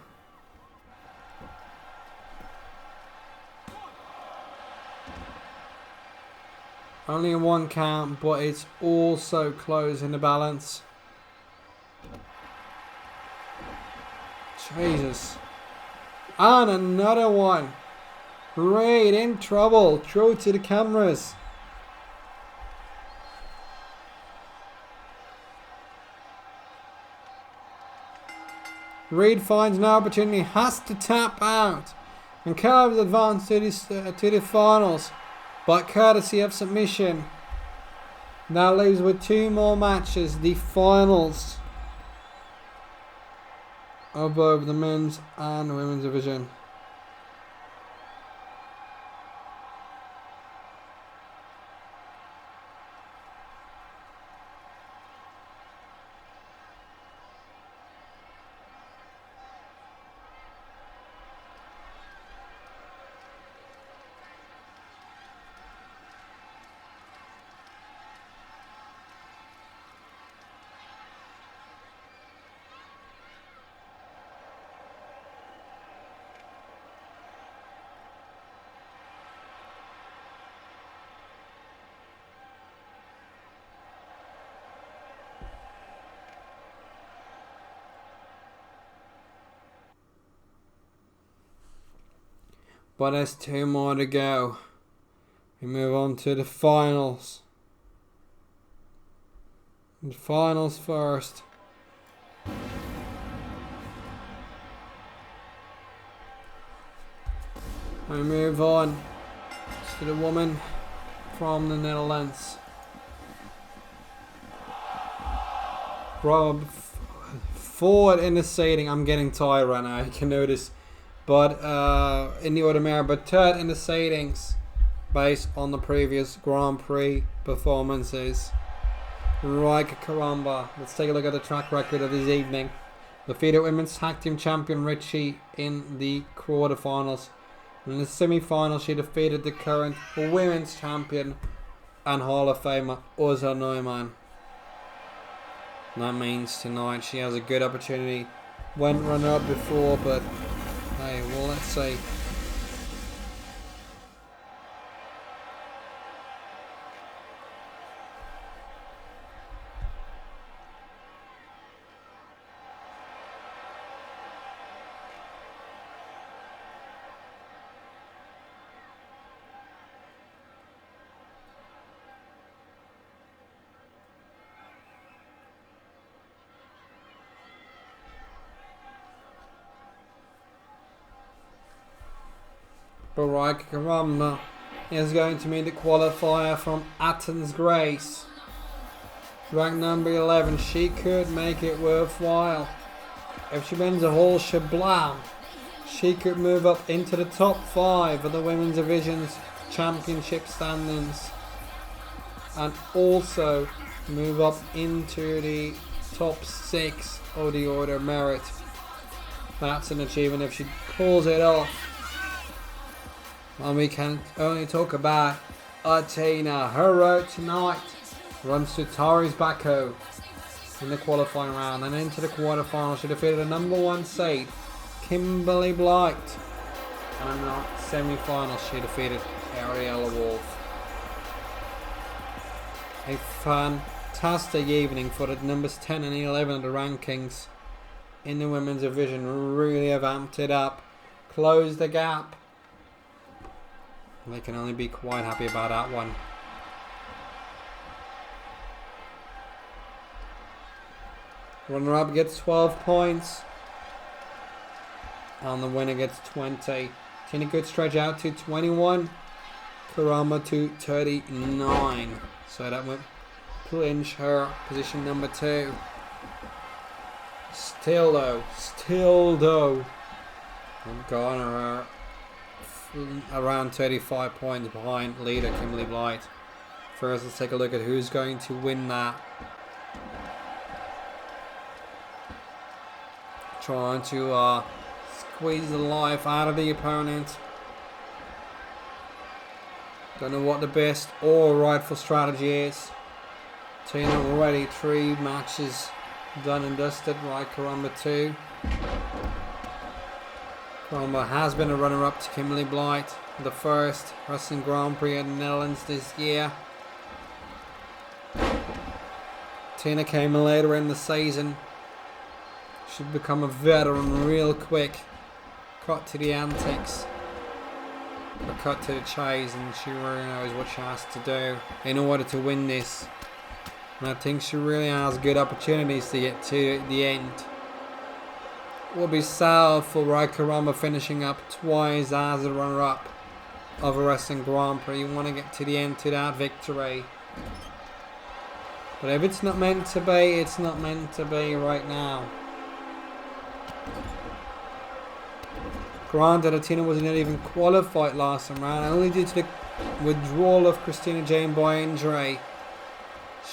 Only a 1 count, but it's also closing the balance. Jesus. And another one. Reid in trouble. Throw to the cameras. Reid finds an opportunity. Has to tap out. And Kurvers advance to the finals. But courtesy of submission. Now leaves with 2 more matches. The finals of both the men's and women's division. But there's 2 more to go. We move on to the finals. The finals first. We move on to the woman from the Netherlands. Rob forward in the seating. I'm getting tired right now, you can notice. But in the order mirror, but third in the seedings based on the previous Grand Prix performances. Ryka Karamba. Let's take a look at the track record of this evening. Defeated women's tag team champion Ricci in the quarterfinals. In the semi-final, she defeated the current women's champion and Hall of Famer Ursula Neumann. That means tonight she has a good opportunity. Went runner-up before, but hey, well, let's see. But Ryka Karamba is going to meet the qualifier from Athens, Greece. Ranked number 11, she could make it worthwhile. If she wins a whole shablam, she could move up into the top 5 of the women's division's championship standings. And also move up into the top 6 of the order merit. That's an achievement if she pulls it off. And we can only talk about Athena. Her road tonight runs to Tarice Backho in the qualifying round. And into the quarterfinal, she defeated the number 1 seed, Kimberly Blight. And in the semi-final, she defeated Ariella Wolf. A fantastic evening for the numbers 10 and 11 of the rankings in the women's division. Really have amped it up, closed the gap. They can only be quite happy about that one. Runner-up gets 12 points. And the winner gets 20. Tina could stretch out to 21. Karamba to 39. So that would clinch her position number 2. Still though, I'm garner her around 35 points behind leader Kimberly Blight. First, let's take a look at who's going to win that. Trying to squeeze the life out of the opponent. Don't know what the best or rightful strategy is. Tina already 3 matches done and dusted. Right, Karamba 2. Karamba has been a runner-up to Kimberly Blight, the first Wrestling Grand Prix in the Netherlands this year. Tina came later in the season. She'd become a veteran real quick. Cut to the antics. Or cut to the chase, and she really knows what she has to do in order to win this. And I think she really has good opportunities to get to the end. Will be sad for Ryka Karamba finishing up twice as a runner-up of a Wrestling Grand Prix. You want to get to the end to that victory. But if it's not meant to be, it's not meant to be right now. Granted, Athena was not even qualified last time round, only due to the withdrawal of Christina Jane by injury.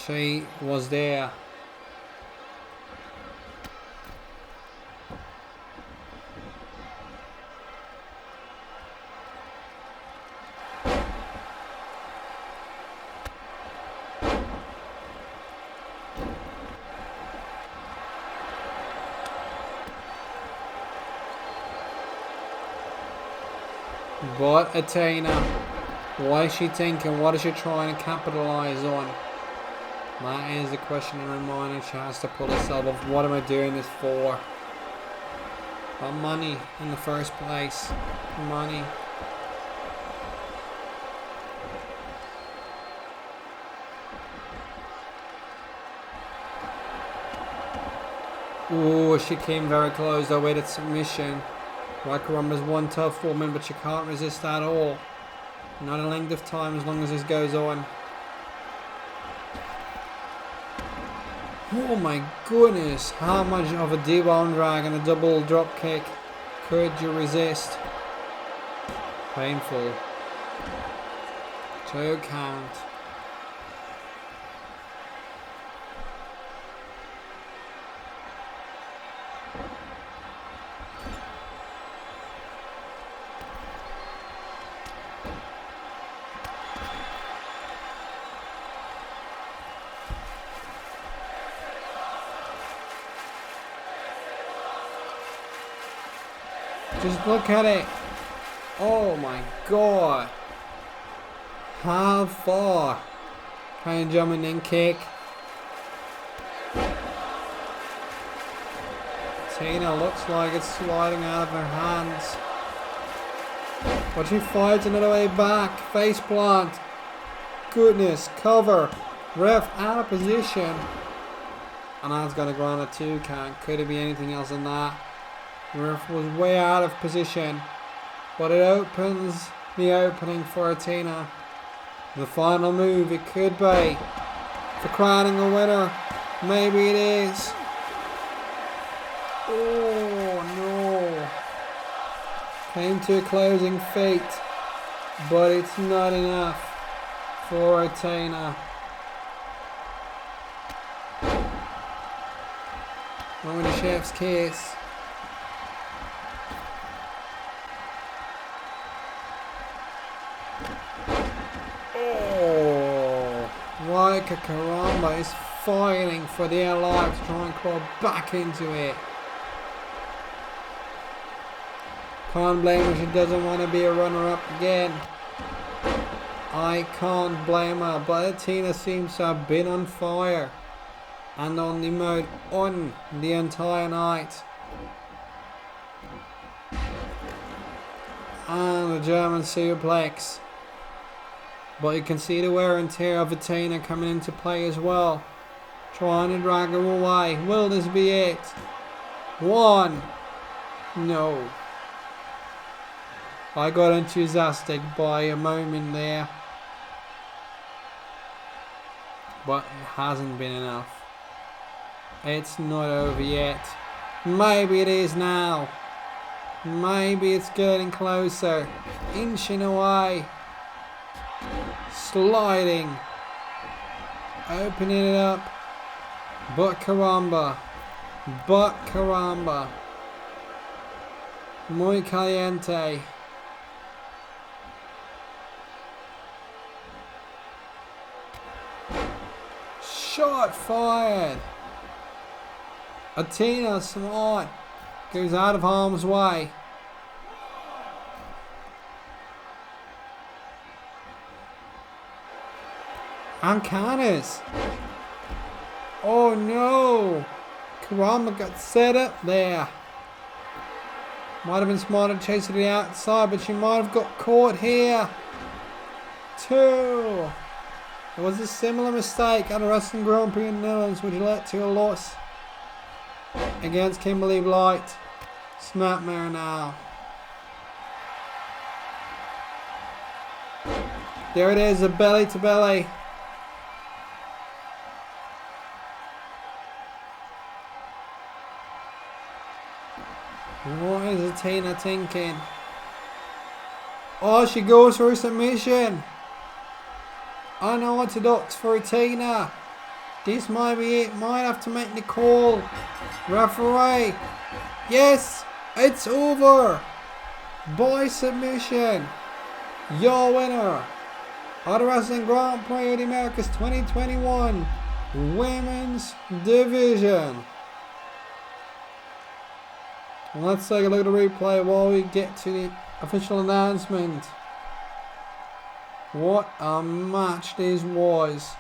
She was there. But Athena, what is she thinking? What is she trying to capitalize on? That is the question in her mind, and she has to pull herself off. What am I doing this for? But money in the first place. Money. Oh, she came very close though with its submission. Karamba's one tough woman, but she can't resist at all. Not a length of time as long as this goes on. Oh my goodness, how much of a D-bone drag and a double drop kick could you resist? Painful. 2 count. Just look at it. Oh my god. How far? Trying to jump and then kick. Athena looks like it's sliding out of her hands. But she fights another way back. Face plant. Goodness. Cover. Ref out of position. And that's going to go on a 2 count. Could it be anything else than that? Ref was way out of position, but it opens the opening for Athena. The final move, it could be for crowning a winner. Maybe it is. Oh no. Came to a closing fate, but it's not enough for Athena. Moment of chef's kiss. Ryka Karamba is fighting for their lives, trying to crawl back into it. Can't blame her, she doesn't want to be a runner-up again. I can't blame her, but Athena seems to have been on fire and on the mode on the entire night. And a German suplex. But you can see the wear and tear of Athena coming into play as well. Trying to drag her away. Will this be it? 1. No. I got enthusiastic by a moment there. But it hasn't been enough. It's not over yet. Maybe it is now. Maybe it's getting closer. Inching away. Sliding, opening it up, but Karamba, muy caliente. Shot fired. Athena smart, goes out of harm's way. And Canis. Oh no. Karamba got set up there. Might have been smarter to chase to the outside, but she might have got caught here. 2. There was a similar mistake at a Wrestling Grand Prix in the Netherlands, which led to a loss against Kimberly Blight. Snapmare now. There it is, a belly to belly. What is Athena thinking? Oh, she goes for a submission. Unorthodox for Athena. This might be it. Might have to make the call. Referee. Yes, it's over. By submission. Your winner of the Wrestling Grand Prix of the Americas 2021 Women's Division. Let's take a look at the replay while we get to the official announcement. What a match this was.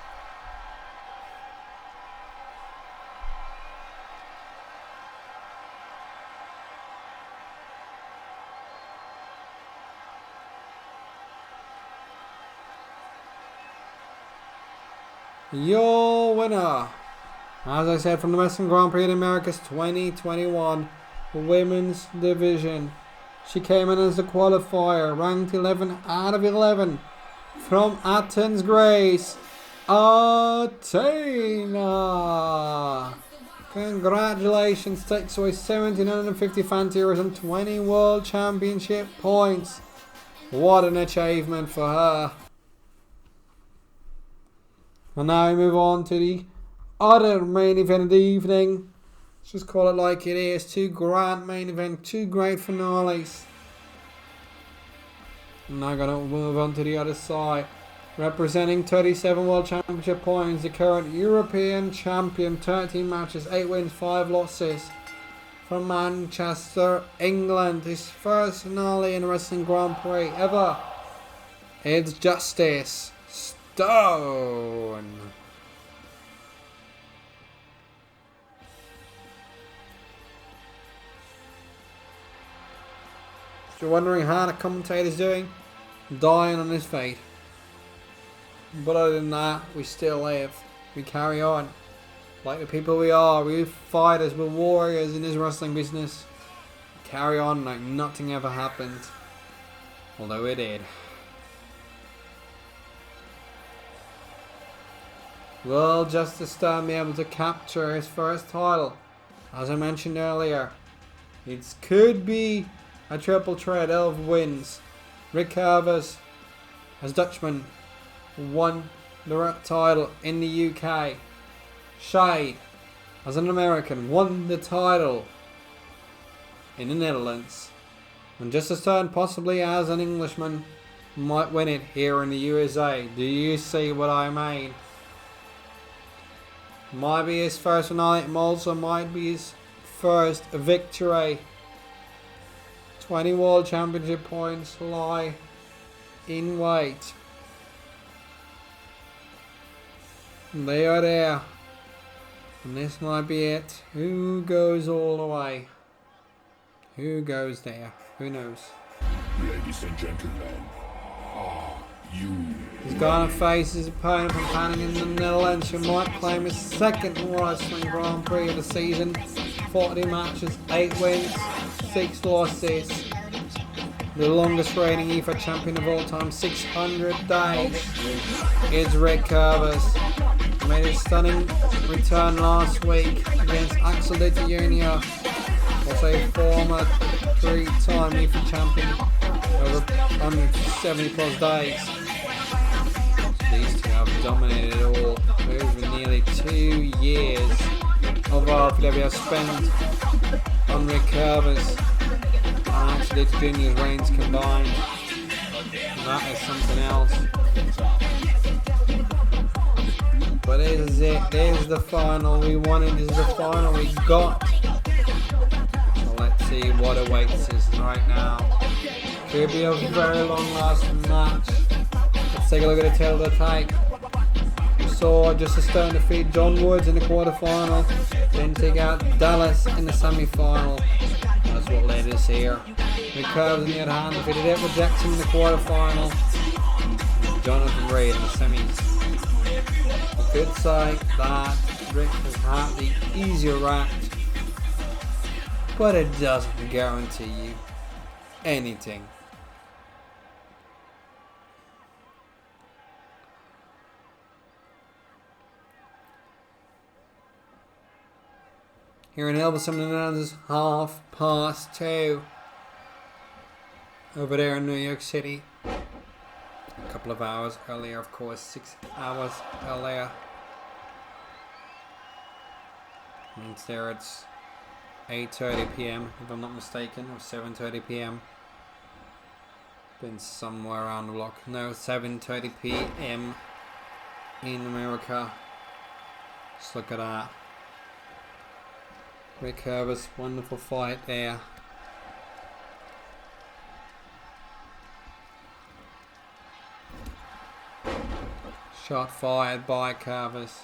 Your winner As I said, from the Western Grand Prix in Americas 2021 Women's Division. She came in as a qualifier, ranked 11 out of 11. From Athens, Greece, Athena. Congratulations, takes away 1,750 fancy euros and 20 World Championship points. What an achievement for her. And now we move on to the other main event of the evening. Let's just call it like it is. Two grand main event, two great finales. And now going to move on to the other side. Representing 37 World Championship points, the current European champion, 13 matches, 8 wins, 5 losses. From Manchester, England, his first finale in a wrestling Grand Prix ever. It's Justice Stone. If you're wondering how the commentator's doing, dying on his fate. But other than that, we still live. We carry on. Like the people we are. We're fighters, we're warriors in this wrestling business. We carry on like nothing ever happened. Although it did. Will Justice Stone be able to capture his first title? As I mentioned earlier, it could be a triple threat of wins. Kurvers as Dutchman won the title in the UK. Shade as an American won the title in the Netherlands. And Justice Stone, possibly as an Englishman, might win it here in the USA. Do you see what I mean? Might be his first finale. It also might be his first victory. 20 World Championship points lie in wait. And they are there. And this might be it. Who goes all the way? Who goes there? Who knows? Ladies and gentlemen, are you? He's gonna face his opponent from Panning in the Netherlands, who might claim his second wrestling Grand Prix of the season. 40 matches, 8 wins, 6 losses. The longest reigning EFA champion of all time, 600 days. It's Kurvers. Made a stunning return last week against Axel Dita Jr. Also a former 3-time EFA champion over 170 plus days. These two have dominated it all over nearly 2 years of RFPW spent on Kurvers and Axel Dita Jr.'s reigns combined. And that is something else. But this is it. This is the final we wanted. This is the final we got. So let's see what awaits us right now. Could be a very long lasting match. Let's take a look at the tail of the tape. We saw Justice Stone defeat John Woods in the quarterfinal. Then take out Dallas in the semi-final. That's what led us here. Kurvers on the other hand defeated Edward Jackson in the quarterfinal. Jonathan Reid in the semis. I could say that Rick has had the easier route, but it doesn't guarantee you anything. Here in Elbison, the Netherlands is 2:30. Over there in New York City. A couple of hours earlier, of course, 6 hours earlier. Means there it's 8:30 p.m. if I'm not mistaken, or 7:30 p.m. Been somewhere around the block. No, 7:30 p.m. in America. Just look at that. Kurvers, wonderful fight there. Shot fired by Kurvers.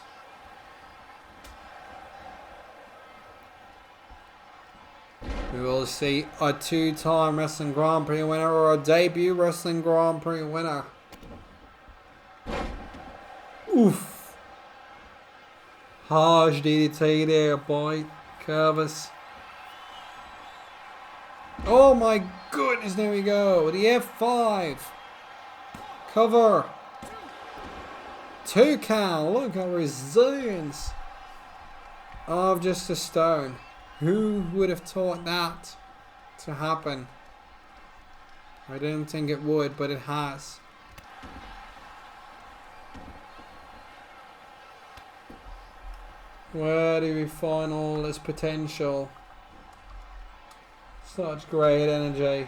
We will see a 2-time Wrestling Grand Prix winner or a debut Wrestling Grand Prix winner. Oof. Harsh DDT there by Kurvers. Oh my goodness, there we go. The F5. Cover. 2 count. Look at resilience of just a stone. Who would have thought that to happen? I didn't think it would, but it has. Where do we find all this potential? Such great energy.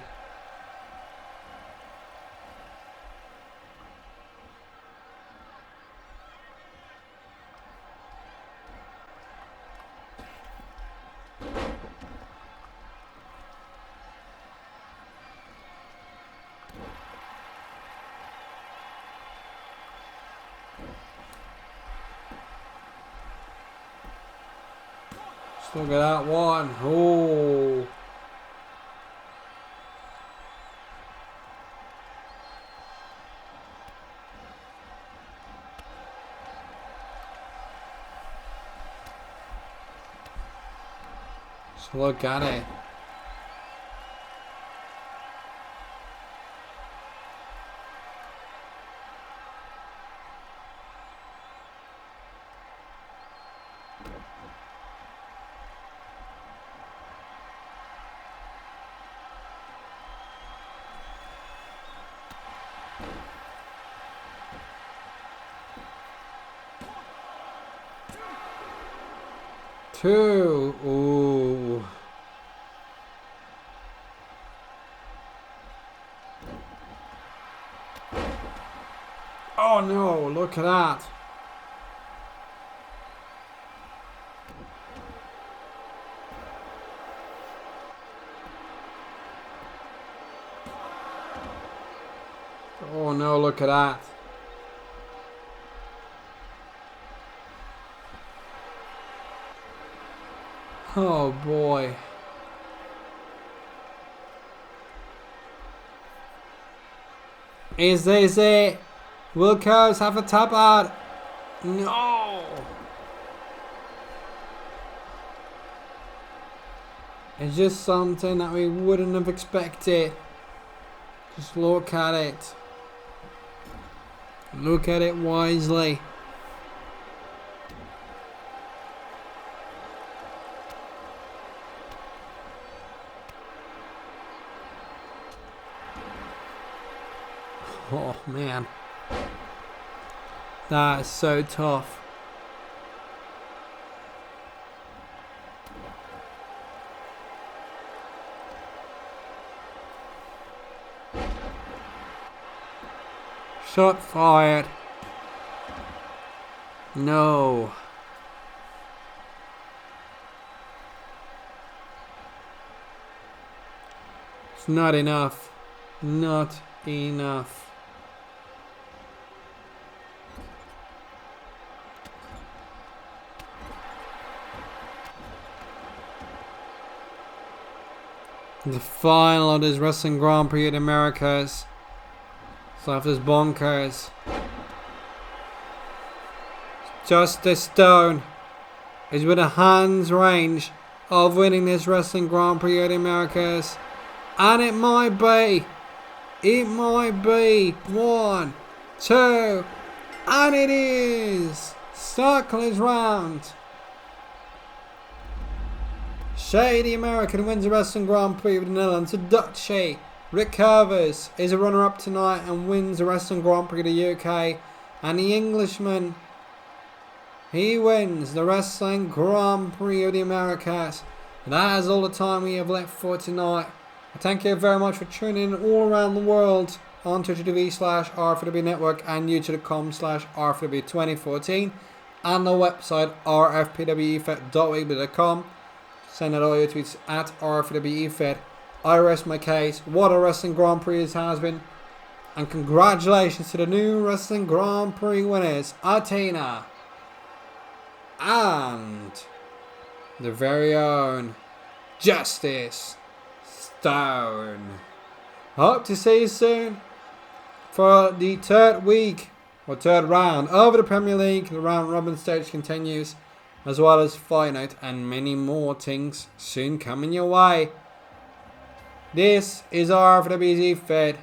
Look at that one. Oh. So look at it. Two. Ooh. Oh no, look at that. Oh no, look at that. Oh boy. Is this it? Will Kurvers have a tap out? No. It's just something that we wouldn't have expected. Just look at it. Look at it wisely. Oh man, that is so tough. Shot fired. No. It's not enough. Not enough. The final of this Wrestling Grand Prix of the Americas. So after this bonkers. Just a stone is within a hand's range of winning this Wrestling Grand Prix of the Americas. And it might be. It might be. 1, 2. And it is. Circle is round. Shay, the American, wins the Wrestling Grand Prix of the Netherlands. The Dutchie, Rick Kurvers, is a runner-up tonight and wins the Wrestling Grand Prix of the UK. And the Englishman, he wins the Wrestling Grand Prix of the Americas. And that is all the time we have left for tonight. I thank you very much for tuning in all around the world on twitch.tv/RFPW Network and youtube.com/RFPW2014 and the website rfpwefet.weebly.com. Send out all your tweets at RFPWEFET. I rest my case. What a Wrestling Grand Prix it has been. And congratulations to the new Wrestling Grand Prix winners, Athena and the very own Justice Stone. Hope to see you soon for the third week or third round of the Premier League. The round robin stage continues. as well as Fight Night and many more things soon coming your way. This is RFPW Fed,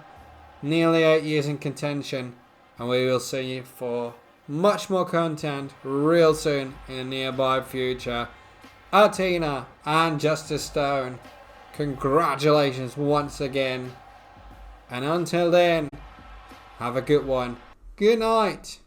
nearly 8 years in contention, and we will see you for much more content real soon in the nearby future. Athena and Justice Stone, congratulations once again. And until then, have a good one. Good night.